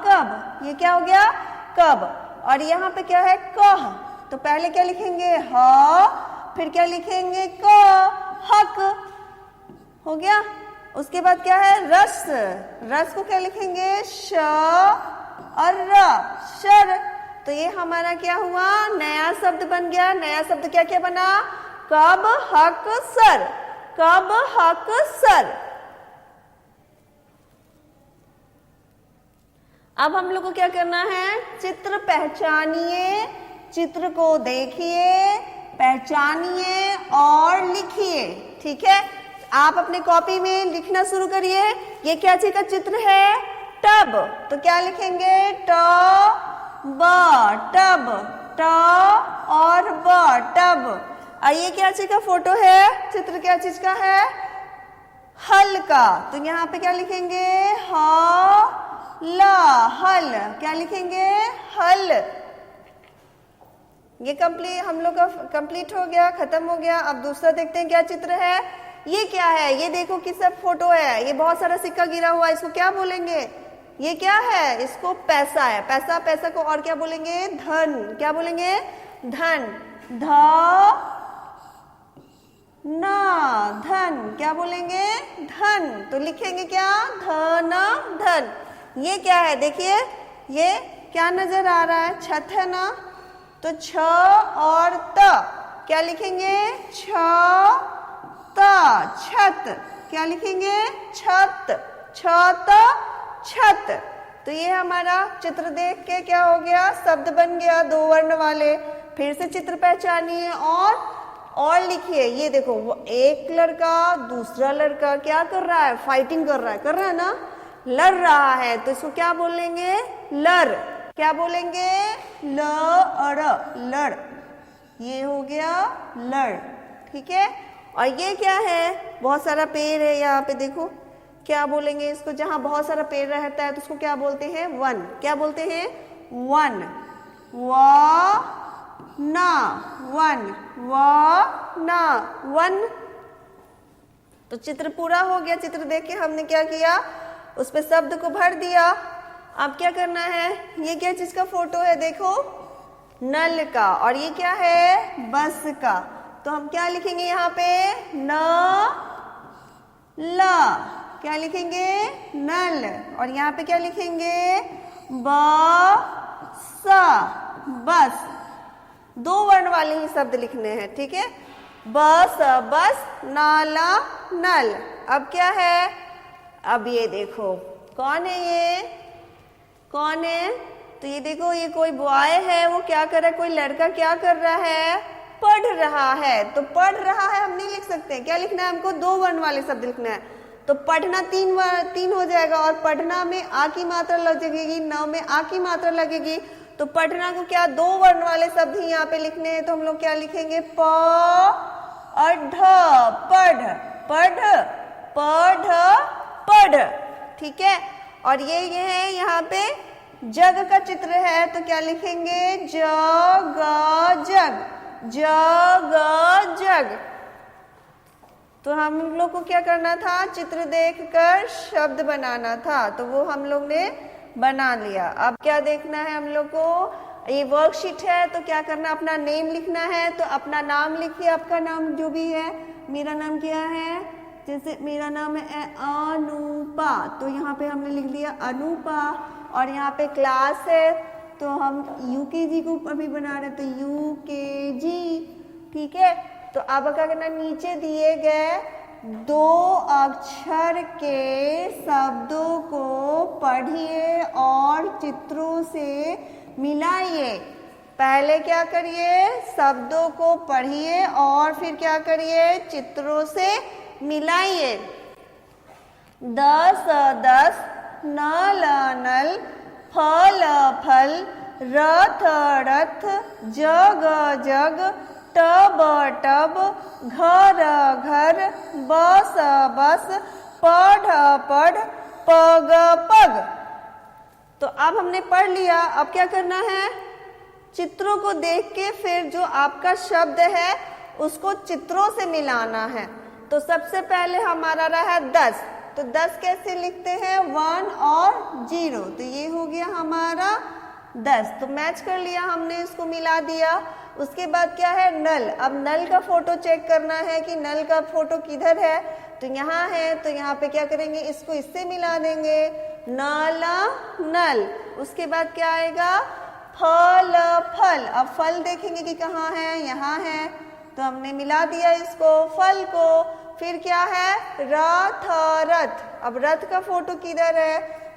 कब, ये क्या हो गया, कब। और यहाँ पे क्या है, कह, तो पहले क्या लिखेंगे, ह, फिर क्या लिखेंगे, क, हक, हो गया। उसके बाद क्या है, रस को क्या लिखेंगे, श और र, शर। तो ये हमारा क्या हुआ, नया शब्द बन गया। नया शब्द क्या क्या बना, कब हक सर, कब हक सर। अब हम लोग को क्या करना है, चित्र पहचानिए, चित्र को देखिए, पहचानिए और लिखिए, ठीक है। आप अपने कॉपी में लिखना शुरू करिए। ये क्या चीज का चित्र है, टब, तो क्या लिखेंगे, ट ब, टब, ट और ब, टब। और ये क्या चीज का फोटो है, चित्र क्या चीज का है, हल का, तो यहाँ पे क्या लिखेंगे, ह ल, हल, क्या लिखेंगे, हल। ये हम लोग का कंप्लीट हो गया, खत्म हो गया। अब दूसरा देखते हैं क्या चित्र है। ये क्या है, ये देखो किसका फोटो है, ये बहुत सारा सिक्का गिरा हुआ है, इसको क्या बोलेंगे, ये क्या है, इसको पैसा है। पैसा को और क्या बोलेंगे, धन, क्या बोलेंगे, धन, ध न, धन, क्या बोलेंगे, धन। तो लिखेंगे क्या, धन, धन। ये क्या है, देखिए ये क्या नजर आ रहा है? छत है ना, तो छ और त क्या लिखेंगे? छ त, छत। क्या लिखेंगे? छत, छत, छत। तो ये हमारा चित्र देख के क्या हो गया? शब्द बन गया 2 वर्ण वाले। फिर से चित्र पहचानिए और लिखिए। ये देखो, वो एक लड़का दूसरा लड़का क्या कर रहा है? फाइटिंग कर रहा है ना, लड़ रहा है। तो इसको क्या बोलेंगे? लड़। क्या बोलेंगे? लड़। ये हो गया लड़, ठीक है। और ये क्या है? बहुत सारा पेड़ है यहाँ पे, देखो क्या बोलेंगे इसको? जहां बहुत सारा पेड़ रहता है तो उसको क्या बोलते हैं? वन। क्या बोलते हैं? वन। ना, वन, ना, वन। तो चित्र पूरा हो गया। चित्र देख के हमने क्या किया? उस पे शब्द को भर दिया। अब क्या करना है? ये क्या चीज का फोटो है? देखो, नल का। और ये क्या है? बस का। तो हम क्या लिखेंगे यहाँ पे? न ल। क्या लिखेंगे? नल। और यहाँ पे क्या लिखेंगे? ब स, बस। 2 वर्ण वाले ही शब्द लिखने हैं, ठीक है। बस, बस, नाला, नल। अब क्या है? अब ये देखो, कौन है ये? कौन है? तो ये देखो, ये कोई बॉय है, वो क्या कर रहा है? कोई लड़का क्या कर रहा है? पढ़ रहा है। तो पढ़ रहा है हम नहीं लिख सकते। क्या लिखना है हमको? 2 वर्ण वाले शब्द लिखना है। तो पढ़ना 3 हो जाएगा, और पढ़ना में आ की मात्रा लगेगी, न में आ की मात्रा लगेगी। तो पढ़ना को क्या 2 वर्ण वाले शब्द ही यहाँ पे लिखने हैं। तो हम लोग क्या लिखेंगे? प और ढ, पढ़, पढ़, पढ़, पढ़, ठीक है। और ये है यहाँ पे जग का चित्र है, तो क्या लिखेंगे? जग, जग, जग, जग। तो हम लोग को क्या करना था? चित्र देखकर शब्द बनाना था, तो वो हम लोग ने बना लिया। अब क्या देखना है हम लोग को? ये वर्कशीट है, तो क्या करना? अपना नेम लिखना है। तो अपना नाम लिखिए, आपका नाम जो भी है। मेरा नाम क्या है? जैसे मेरा नाम है अनुपा, तो यहाँ पे हमने लिख लिया अनुपा। और यहाँ पे क्लास है, तो हम यूकेजी को अभी बना रहे, तो यूकेजी, ठीक है। तो अब क्या करना? नीचे दिए गए 2 अक्षर के शब्दों को पढ़िए और चित्रों से मिलाइए। पहले क्या करिए? शब्दों को पढ़िए और फिर क्या करिए? चित्रों से मिलाइए। दस, दस, नल, नल, फल, फल, रथ, रथ, जग, जग, टब, टब, घर, घर, बस, बस, पढ़, पढ़, पग, पग। तो अब हमने पढ़ लिया। अब क्या करना है? चित्रों को देख के फिर जो आपका शब्द है उसको चित्रों से मिलाना है। तो सबसे पहले हमारा रहा 10। तो 10 कैसे लिखते हैं? 1 और 0। तो ये हो गया हमारा 10। तो मैच कर लिया हमने, इसको मिला दिया। उसके बाद क्या है? नल। अब नल का फोटो चेक करना है कि नल का फोटो किधर है। तो यहाँ है, तो यहाँ पे क्या करेंगे? इसको इससे मिला देंगे, नाला नल। उसके बाद क्या आएगा? फल, फल। अब फल देखेंगे कि कहाँ है, यहाँ है, तो हमने मिला दिया इसको, फल को। फिर क्या है? रथ, रथ। अब रथ का फोटो किधर है?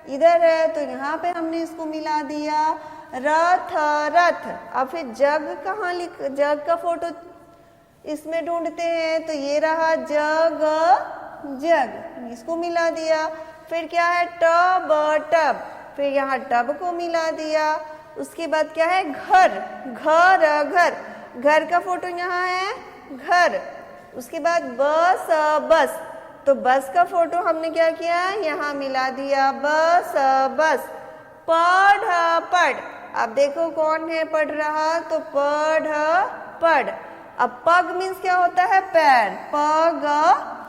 इधर है, तो यहाँ पे हमने इसको मिला दिया, रथ, रथ। अब फिर जग कहाँ लिख, जग का फोटो इसमें ढूंढते हैं, तो ये रहा जग, जग, इसको मिला दिया। फिर क्या है? Tub, tub. फिर यहाँ टब को मिला दिया। उसके बाद क्या है? घर, घर, घर। घर का फोटो यहाँ है, घर। उसके बाद बस, बस। तो बस का फोटो हमने क्या किया? यहाँ मिला दिया, बस, बस। पढ़, पढ़। अब देखो कौन है पढ़ रहा, तो पढ़, पढ़। अब पग मीन्स क्या होता है? पैर, पग,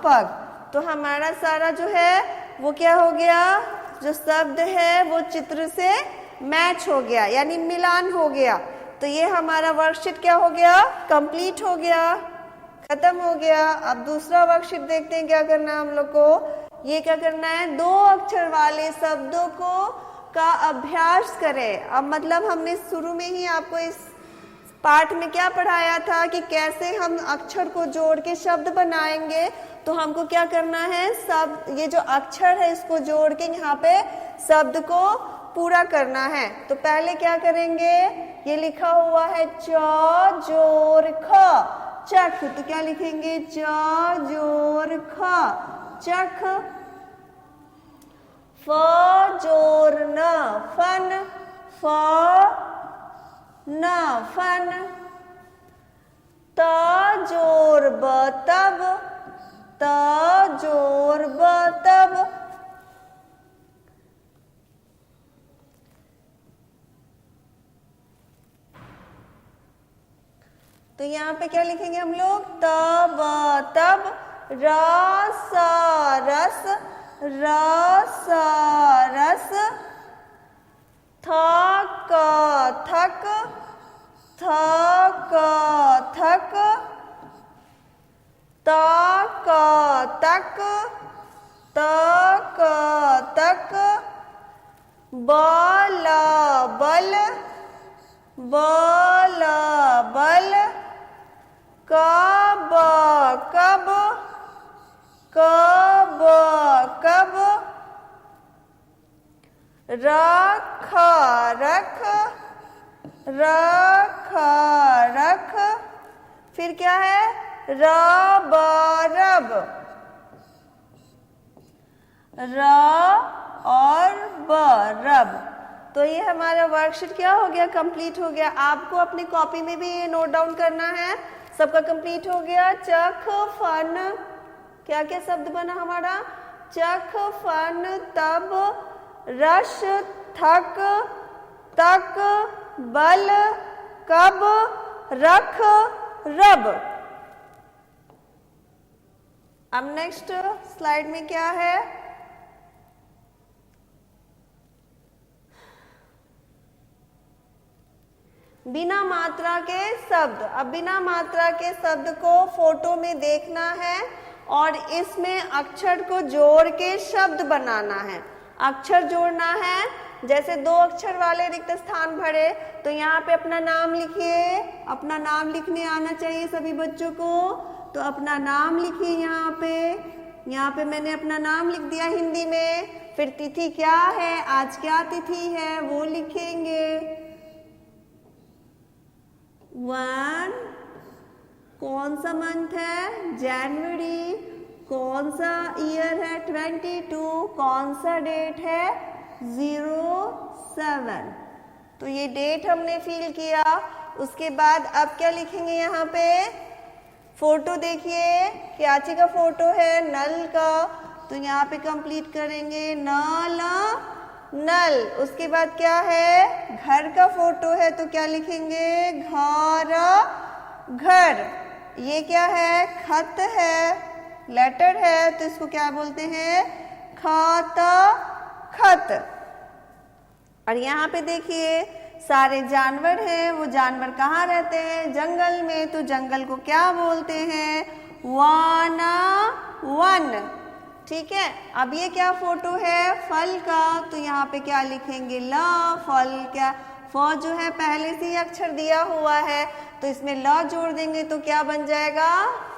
पग। तो हमारा सारा जो है वो क्या हो गया? जो शब्द है वो चित्र से मैच हो गया, यानी मिलान हो गया। तो ये हमारा वर्कशीट क्या हो गया? कंप्लीट हो गया, खत्म हो गया। अब दूसरा वर्कशीट देखते हैं क्या करना है हम लोग को। ये क्या करना है? 2 अक्षर वाले शब्दों को का अभ्यास करें। अब मतलब हमने शुरू में ही आपको इस पाठ में क्या पढ़ाया था कि कैसे हम अक्षर को जोड़ के शब्द बनाएंगे। तो हमको क्या करना है, सब ये जो अक्षर है इसको जोड़ के यहाँ पे शब्द को पूरा करना है। तो पहले क्या करेंगे, ये लिखा हुआ है च जोर ख चख, तो क्या लिखेंगे च जोर ख चख। फ जोर न फन फ न फन। त जोर ब तब त जोर ब तब। तो यहाँ पे क्या लिखेंगे हम लोग, तब तब। र स रस र स रस। थ क थक थ क थक। त क तक त क तक। ब ल बल ब ल बल। क ब कब क ब कब। र ख रख र ख रख। फिर क्या है, र ब रब र और ब रब। तो ये हमारा वर्कशीट क्या हो गया, कंप्लीट हो गया। आपको अपनी कॉपी में भी ये नोट डाउन करना है। सबका कंप्लीट हो गया। चख फन, क्या क्या शब्द बना हमारा, चख फन तब रस थक तक बल कब रख रब। अब नेक्स्ट स्लाइड में क्या है, बिना मात्रा के शब्द। अब बिना मात्रा के शब्द को फोटो में देखना है और इसमें अक्षर को जोड़ के शब्द बनाना है। अक्षर जोड़ना है, जैसे 2 अक्षर वाले रिक्त स्थान भरे, तो यहाँ पे अपना नाम लिखिए। अपना नाम लिखने आना चाहिए सभी बच्चों को। तो अपना नाम लिखिए यहाँ पे मैंने अपना नाम लिख दिया हिंदी में। फिर तिथि क्या है, आज क्या तिथि है वो लिखेंगे। 1 कौन सा मंथ है, जनवरी। कौन सा ईयर है, 22। कौन सा डेट है, 07। तो ये डेट हमने फिल किया। उसके बाद अब क्या लिखेंगे, यहाँ पे फोटो देखिए, क्याची का फोटो है, नल का। तो यहाँ पे कंप्लीट करेंगे नल नल। उसके बाद क्या है, घर का फोटो है, तो क्या लिखेंगे घर घर। ये क्या है, खत है, लेटर है, तो इसको क्या बोलते हैं, खत खत। और यहाँ पे देखिए सारे जानवर हैं, वो जानवर कहाँ रहते हैं, जंगल में। तो जंगल को क्या बोलते हैं, वन वन। ठीक है। अब ये क्या फोटो है, फल का। तो यहाँ पे क्या लिखेंगे, ल। फल क्या, फ जो है पहले से ही अक्षर दिया हुआ है, तो इसमें ल जोड़ देंगे तो क्या बन जाएगा,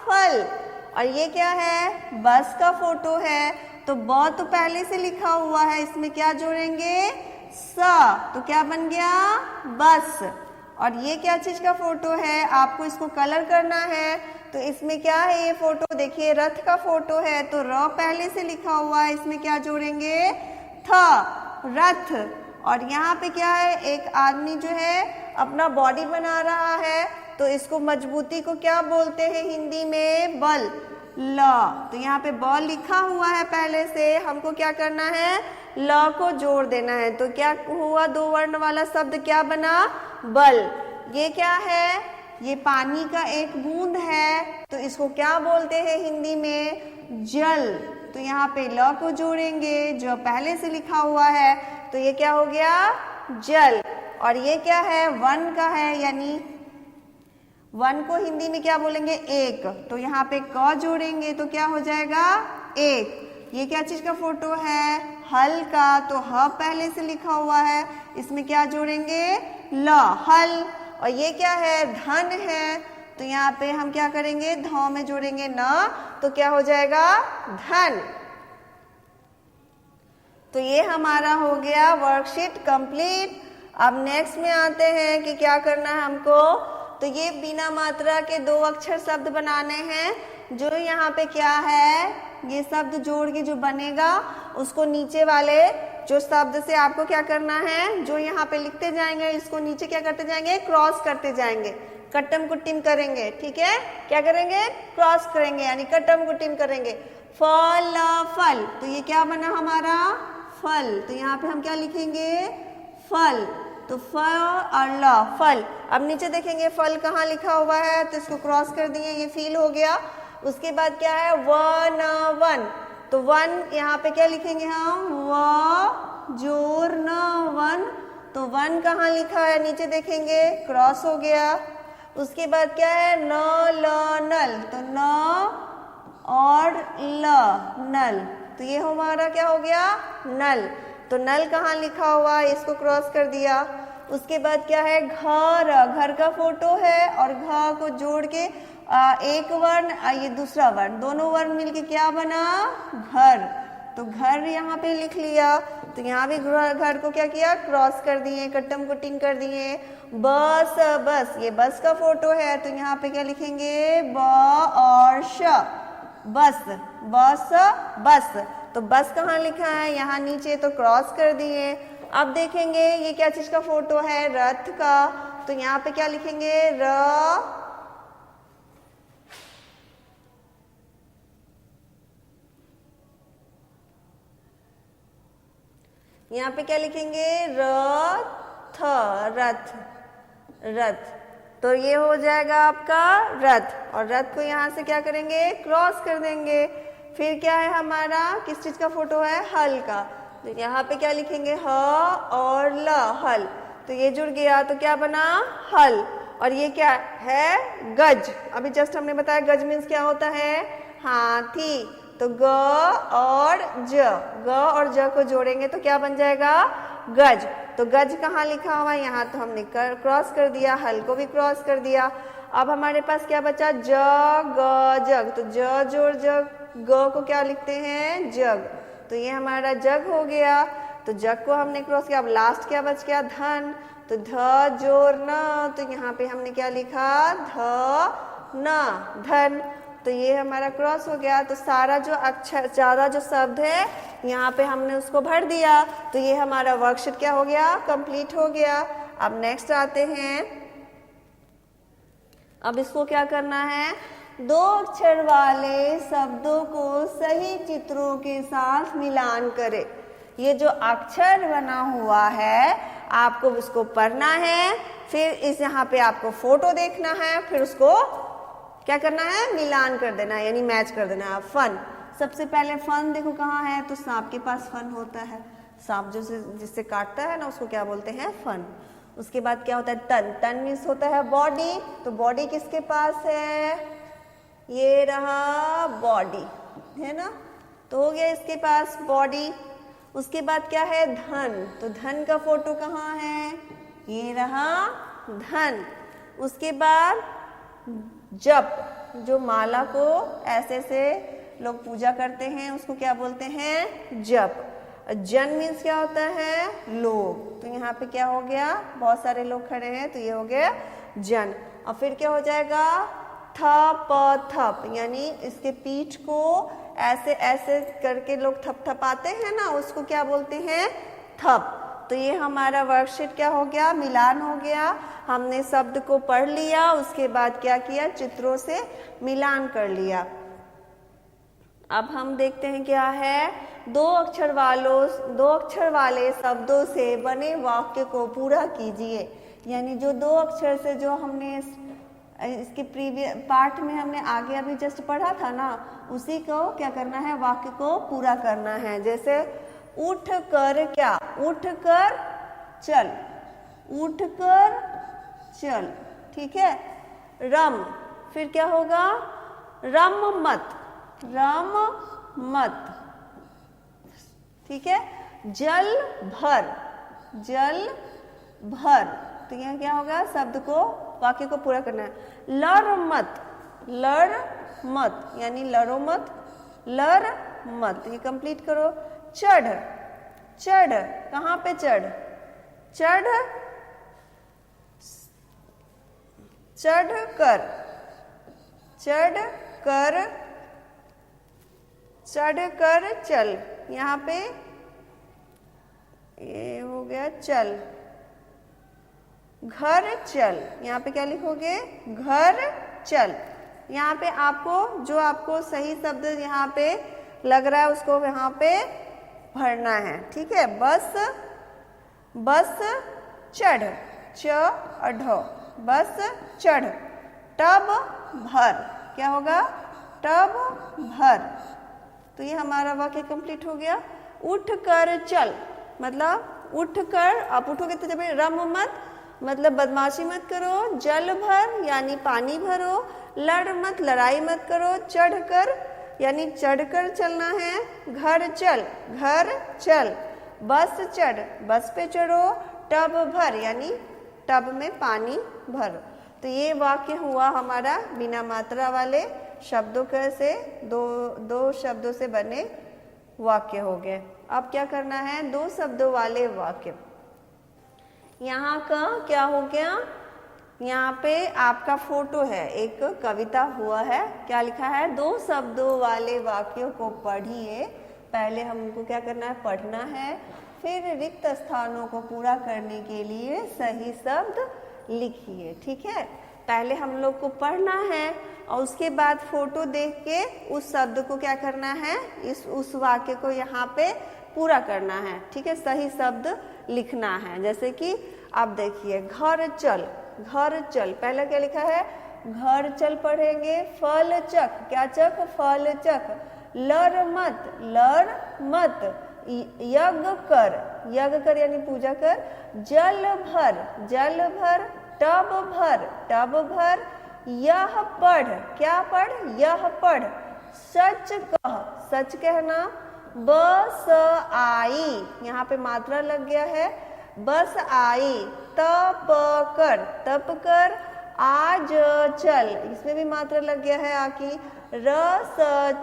फल। और ये क्या है, बस का फोटो है, तो ब तो पहले से लिखा हुआ है, इसमें क्या जोड़ेंगे, स। तो क्या बन गया, बस। और ये क्या चीज का फोटो है, आपको इसको कलर करना है। तो इसमें क्या है, ये फोटो देखिए रथ का फोटो है, तो र पहले से लिखा हुआ है, इसमें क्या जोड़ेंगे, थ, रथ। और यहाँ पे क्या है, एक आदमी जो है अपना बॉडी बना रहा है, तो इसको मजबूती को क्या बोलते हैं हिंदी में, बल, ल। तो यहाँ पे बल लिखा हुआ है पहले से, हमको क्या करना है, ल को जोड़ देना है। तो क्या हुआ, 2 वर्ण वाला शब्द क्या बना, बल। ये क्या है, ये पानी का एक बूंद है, तो इसको क्या बोलते हैं हिंदी में, जल। तो यहाँ पे ल को जोड़ेंगे, जो पहले से लिखा हुआ है, तो ये क्या हो गया, जल। और ये क्या है, वन का है, यानी वन को हिंदी में क्या बोलेंगे, एक। तो यहाँ पे क जोड़ेंगे तो क्या हो जाएगा, एक। ये क्या चीज का फोटो है? हल का। तो ह पहले से लिखा हुआ है, इसमें क्या जोड़ेंगे? ल, हल। और ये क्या है? धन है। तो यहाँ पे हम क्या करेंगे? ध में जोड़ेंगे न, तो क्या हो जाएगा? धन। तो ये हमारा हो गया वर्कशीट कंप्लीट। अब नेक्स्ट में आते हैं कि क्या करना है हमको। तो ये बिना मात्रा के 2 अक्षर शब्द बनाने हैं। जो यहाँ पे क्या है, ये शब्द जोड़ के जो बनेगा उसको नीचे वाले जो शब्द से आपको क्या करना है, जो यहाँ पे लिखते जाएंगे इसको नीचे क्या करते जाएंगे? क्रॉस करते जाएंगे, कट्टम कुट्टिम करेंगे। ठीक है, क्या करेंगे? क्रॉस करेंगे, यानी कट्टम कुट्टिम करेंगे। फल, फल। तो ये क्या बना हमारा? फल। तो यहाँ पे हम क्या लिखेंगे? फल। तो फ और ल, फल। अब नीचे देखेंगे फल कहाँ लिखा हुआ है, तो इसको क्रॉस कर दिए, ये फील हो गया। उसके बाद क्या है? One, one. तो वन यहाँ पे क्या लिखेंगे हम? व जोर न वन। तो वन कहाँ लिखा है? नीचे देखेंगे, क्रॉस हो गया। उसके बाद क्या है? न, ल, नल। तो न और ल, नल। तो ये हमारा क्या हो गया? नल। तो नल कहाँ लिखा हुआ है? इसको क्रॉस कर दिया। उसके बाद क्या है? घर, घर का फोटो है और घ को जोड़ के एक वर्ण ये दूसरा वर्ण, दोनों वर्ण मिलके क्या बना? घर। तो घर यहाँ पे लिख लिया। तो यहाँ भी घर को क्या किया? क्रॉस कर दिए, कट्टम कुटिंग कर दिए। बस, बस। ये बस का फोटो है, तो यहाँ पे क्या लिखेंगे? ब और श, बस, बस, बस। तो बस कहाँ लिखा है? यहाँ नीचे, तो क्रॉस कर दिए। अब देखेंगे ये क्या चीज का फोटो है? रथ का। तो यहाँ पे क्या लिखेंगे? र, यहाँ पे क्या लिखेंगे? रथ, रथ, रथ। तो ये हो जाएगा आपका रथ। और रथ को यहाँ से क्या करेंगे? क्रॉस कर देंगे। फिर क्या है हमारा? किस चीज का फोटो है? हल का। तो यहाँ पे क्या लिखेंगे? ह और ल, हल। तो ये जुड़ गया, तो क्या बना? हल। और ये क्या है? गज। अभी जस्ट हमने बताया गज मीन्स क्या होता है? हाथी। तो ग और ज, ग और ज को जोड़ेंगे तो क्या बन जाएगा? गज। तो गज कहाँ लिखा हुआ है? यहाँ तो हमने क्रॉस कर दिया, हल को भी क्रॉस कर दिया। अब हमारे पास क्या बचा? ज, ग, जग। तो ज जोड़ जग, ग को क्या लिखते हैं? जग। तो ये हमारा जग हो गया। तो जग को हमने क्रॉस किया। अब लास्ट क्या बच गया? धन। तो ध जोड़ न, तो यहाँ पे हमने क्या लिखा? ध न, धन। तो ये हमारा क्रॉस हो गया। तो सारा जो अक्षर, ज्यादा जो शब्द है यहाँ पे हमने उसको भर दिया। तो ये हमारा वर्कशीट क्या हो गया? कंप्लीट हो गया। अब नेक्स्ट आते हैं। अब इसको क्या करना है? 2 अक्षर वाले शब्दों को सही चित्रों के साथ मिलान करें। ये जो अक्षर बना हुआ है आपको उसको पढ़ना है, फिर इस यहाँ पे आपको फोटो देखना है, फिर उसको क्या करना है? मिलान कर देना है, यानी मैच कर देना है। फन, सबसे पहले फन देखो कहाँ है? तो सांप के पास फन होता है। सांप जो जिससे काटता है ना उसको क्या बोलते हैं? फन। उसके बाद क्या होता है? तन, तन मीन्स होता है बॉडी। तो बॉडी किसके पास है? ये रहा बॉडी, है ना। तो हो गया इसके पास बॉडी। उसके बाद क्या है? धन। तो धन का फोटो कहाँ है? ये रहा धन। उसके बाद जप, जो माला को ऐसे से लोग पूजा करते हैं उसको क्या बोलते हैं? जप। जन मीन्स क्या होता है? लोग। तो यहाँ पे क्या हो गया? बहुत सारे लोग खड़े हैं, तो ये हो गया जन। और फिर क्या हो जाएगा? थप, थप, यानी इसके पीठ को ऐसे ऐसे करके लोग थपथपाते हैं ना, उसको क्या बोलते हैं? थप। तो ये हमारा वर्कशीट क्या हो गया? मिलान हो गया। हमने शब्द को पढ़ लिया, उसके बाद क्या किया? चित्रों से मिलान कर लिया। अब हम देखते हैं क्या है? 2 अक्षर वाले शब्दों से बने वाक्य को पूरा कीजिए। यानी जो 2 अक्षर से जो हमने इसके प्रीवियस पार्ट में हमने आगे अभी जस्ट पढ़ा था ना, उसी को क्या करना है? वाक्य को पूरा करना है। जैसे उठ कर, क्या? उठ कर चल, उठ कर चल, ठीक है। रम, फिर क्या होगा? रम मत, रम मत, ठीक है। जल भर, जल भर, तो यहाँ क्या होगा, शब्द को, वाक्य को पूरा करना है। लड़ मत, लड़ मत यानी लड़ो मत, लड़ मत, ये कंप्लीट करो। चढ़, चढ़, कहाँ पे चढ़, चढ़, चढ़ कर, चढ़ कर, चढ़ कर चल, यहाँ पे ये हो गया चल। घर चल, यहाँ पे क्या लिखोगे, घर चल। यहाँ पे आपको जो आपको सही शब्द यहाँ पे लग रहा है उसको यहाँ पे भरना है, ठीक है। बस, बस चढ़, च अढ़, बस चढ़। टब भर, क्या होगा, टब भर। तो ये हमारा वाक्य कंप्लीट हो गया। उठ कर चल, मतलब उठ कर, आप उठोगे तो जब रम मत, मतलब बदमाशी मत करो। जल भर यानी पानी भरो। लड़ मत, लड़ाई मत करो। चढ़ कर यानी चढ़कर चलना है। घर चल, घर चल। बस चढ़, बस पे चढ़ो। टब भर यानी टब में पानी भरो। तो ये वाक्य हुआ हमारा बिना मात्रा वाले शब्दों के से दो शब्दों से बने वाक्य हो गए। अब क्या करना है, दो शब्दों वाले वाक्य। यहाँ का क्या हो गया, यहाँ पे आपका फोटो है, एक कविता हुआ है, क्या लिखा है, दो शब्दों वाले वाक्यों को पढ़िए। पहले हमको क्या करना है, पढ़ना है, फिर रिक्त स्थानों को पूरा करने के लिए सही शब्द लिखिए, ठीक है। पहले हम लोग को पढ़ना है और उसके बाद फोटो देख के उस शब्द को क्या करना है, उस वाक्य को यहाँ पे पूरा करना है, ठीक है। सही शब्द लिखना है। जैसे कि आप देखिए, घर चल, घर चल, पहले क्या लिखा है, घर चल पढ़ेंगे। फल चख, क्या चख, फल चख। लड़ मत, लड़ मत। यज्ञ कर, यज्ञ कर यानी पूजा कर। जल भर, जल भर। टब भर, टब भर। यह पढ़, क्या पढ़, यह पढ़। सच कह, सच कहना। बस आई, यहाँ पे मात्रा लग गया है, बस आई। तप कर, तप कर। आज चल, इसमें भी मात्रा लग गया है आकी। रस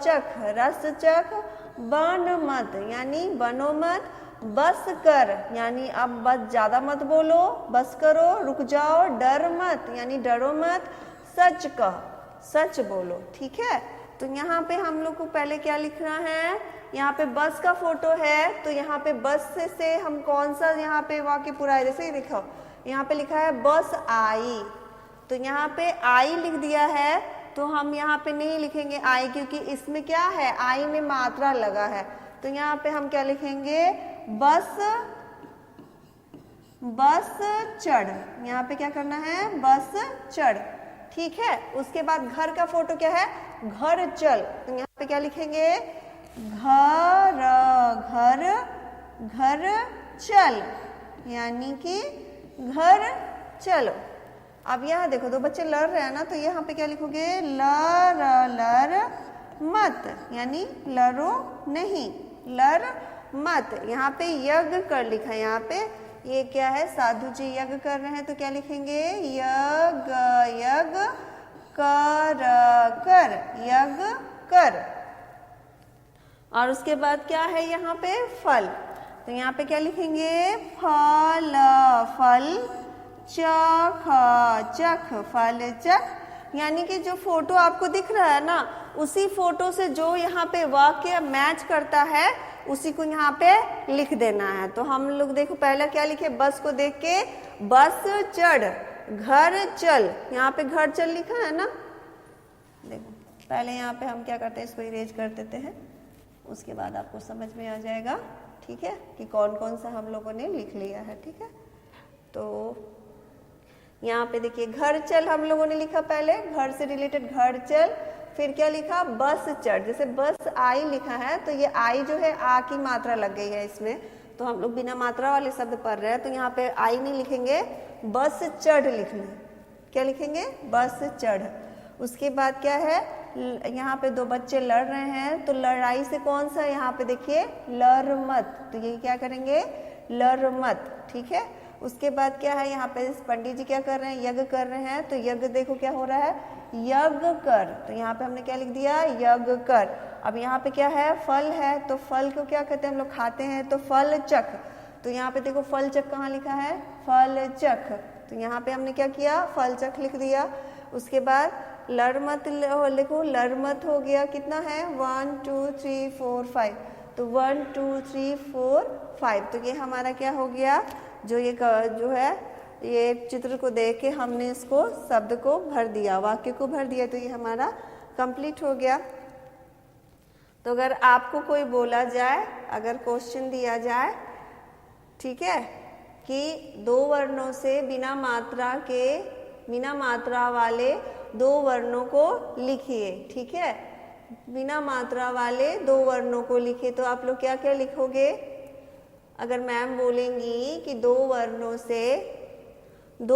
चख, रस चख। बन मत यानी बनो मत। बस कर यानी अब बस ज्यादा मत बोलो, बस करो, रुक जाओ। डर मत यानी डरो मत। सच कह, सच बोलो, ठीक है। तो यहाँ पे हम लोग को पहले क्या लिखना है, यहाँ पे बस का फोटो है, तो यहाँ पे बस से हम कौन सा यहाँ पे वाक्य पूरा है, जैसे देखो यहाँ पे लिखा है बस आई, तो यहाँ पे आई लिख दिया है, तो हम यहाँ पे नहीं लिखेंगे आई, क्योंकि इसमें क्या है, आई में मात्रा लगा है। तो यहाँ पे हम क्या लिखेंगे, बस, बस चढ़। यहाँ पे क्या करना है, बस चढ़, ठीक है। उसके बाद घर का फोटो क्या है, घर चल, तो यहाँ पे क्या लिखेंगे, घर, घर, घर चल, यानी कि घर चलो। अब यहाँ देखो, दो बच्चे लड़ रहे हैं ना, तो यहाँ पे क्या लिखोगे, लड़, लड़ मत, यानी लड़ो नहीं, लड़ मत। यहाँ पे यज्ञ कर लिखा है, यहाँ पे ये क्या है, साधु जी यज्ञ कर रहे हैं, तो क्या लिखेंगे, यज्ञ, यज्ञ कर, कर, यज्ञ कर। और उसके बाद क्या है यहाँ पे, फल, तो यहाँ पे क्या लिखेंगे, फल, फल चख, चख, फल चख। यानी कि जो फोटो आपको दिख रहा है ना, उसी फोटो से जो यहाँ पे वाक्य मैच करता है उसी को यहाँ पे लिख देना है। तो हम लोग देखो पहले क्या लिखे, बस को देख के बस चढ़, घर चल, यहाँ पे घर चल लिखा है ना। देखो पहले यहाँ पे हम क्या करते हैं, इसको इरेज कर देते हैं, उसके बाद आपको समझ में आ जाएगा, ठीक है, कि कौन कौन सा हम लोगों ने लिख लिया है, ठीक है। तो यहाँ पे देखिए घर चल हम लोगों ने लिखा, पहले घर से रिलेटेड घर चल, फिर क्या लिखा, बस चढ़। जैसे बस आई लिखा है, तो ये आई जो है आ की मात्रा लग गई है इसमें, तो हम लोग बिना मात्रा वाले शब्द पढ़ रहे हैं, तो यहाँ पे आई नहीं लिखेंगे, बस चढ़ लिखना। क्या लिखेंगे, बस चढ़। उसके बाद क्या है, यहाँ पे दो बच्चे लड़ रहे हैं, तो लड़ाई से कौन सा यहाँ पे देखिए लड़ मत, तो ये क्या करेंगे लड़ मत, ठीक है। उसके बाद क्या है यहाँ पे पंडित जी क्या कर रहे हैं, यज्ञ कर रहे हैं, तो यज्ञ देखो क्या हो रहा है, यज्ञ कर, तो यहाँ पे हमने क्या लिख दिया यज्ञ कर। अब यहाँ पे क्या है फल है, तो फल को क्या कहते हैं हम लोग खाते हैं, तो फल चख, तो यहाँ पे देखो फल चख कहाँ लिखा है, फल चख, तो यहाँ पे हमने क्या किया फल चख लिख दिया। उसके बाद लड़मत लिखो, लड़मत हो गया, कितना है 1 2 3 4 5, तो 1 2 3 4 5, तो ये हमारा क्या हो गया, जो ये जो है ये चित्र को देख के हमने इसको शब्द को भर दिया, वाक्य को भर दिया, तो ये हमारा कंप्लीट हो गया। तो अगर आपको कोई बोला जाए, अगर क्वेश्चन दिया जाए, ठीक है, कि दो वर्णों से बिना मात्रा वाले दो वर्णों को लिखिए, ठीक है, बिना मात्रा वाले दो वर्णों को लिखिए, तो आप लोग क्या क्या लिखोगे। अगर मैम बोलेंगी कि दो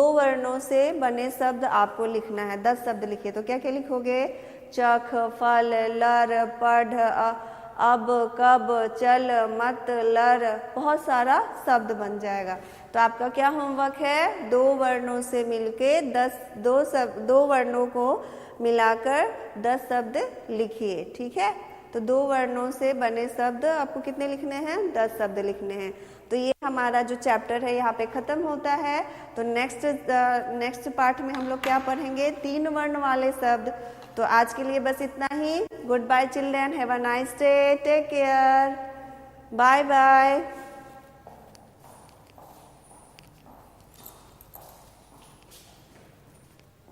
वर्णों से बने शब्द आपको लिखना है, 10 शब्द लिखिए, तो क्या क्या लिखोगे, चख, फल, लर, पढ़, अब, कब, चल, मत, लर, बहुत सारा शब्द बन जाएगा। तो आपका क्या होमवर्क है, दो वर्णों से मिलके 2 वर्णों को मिलाकर 10 शब्द लिखिए, ठीक है। तो 2 वर्णों से बने शब्द आपको कितने लिखने हैं, 10 शब्द लिखने हैं। तो ये हमारा जो चैप्टर है यहाँ पे ख़त्म होता है। तो नेक्स्ट पार्ट में हम लोग क्या पढ़ेंगे, 3 वर्ण वाले शब्द। तो आज के लिए बस इतना ही। Good bye children, have a nice day, take care, bye bye.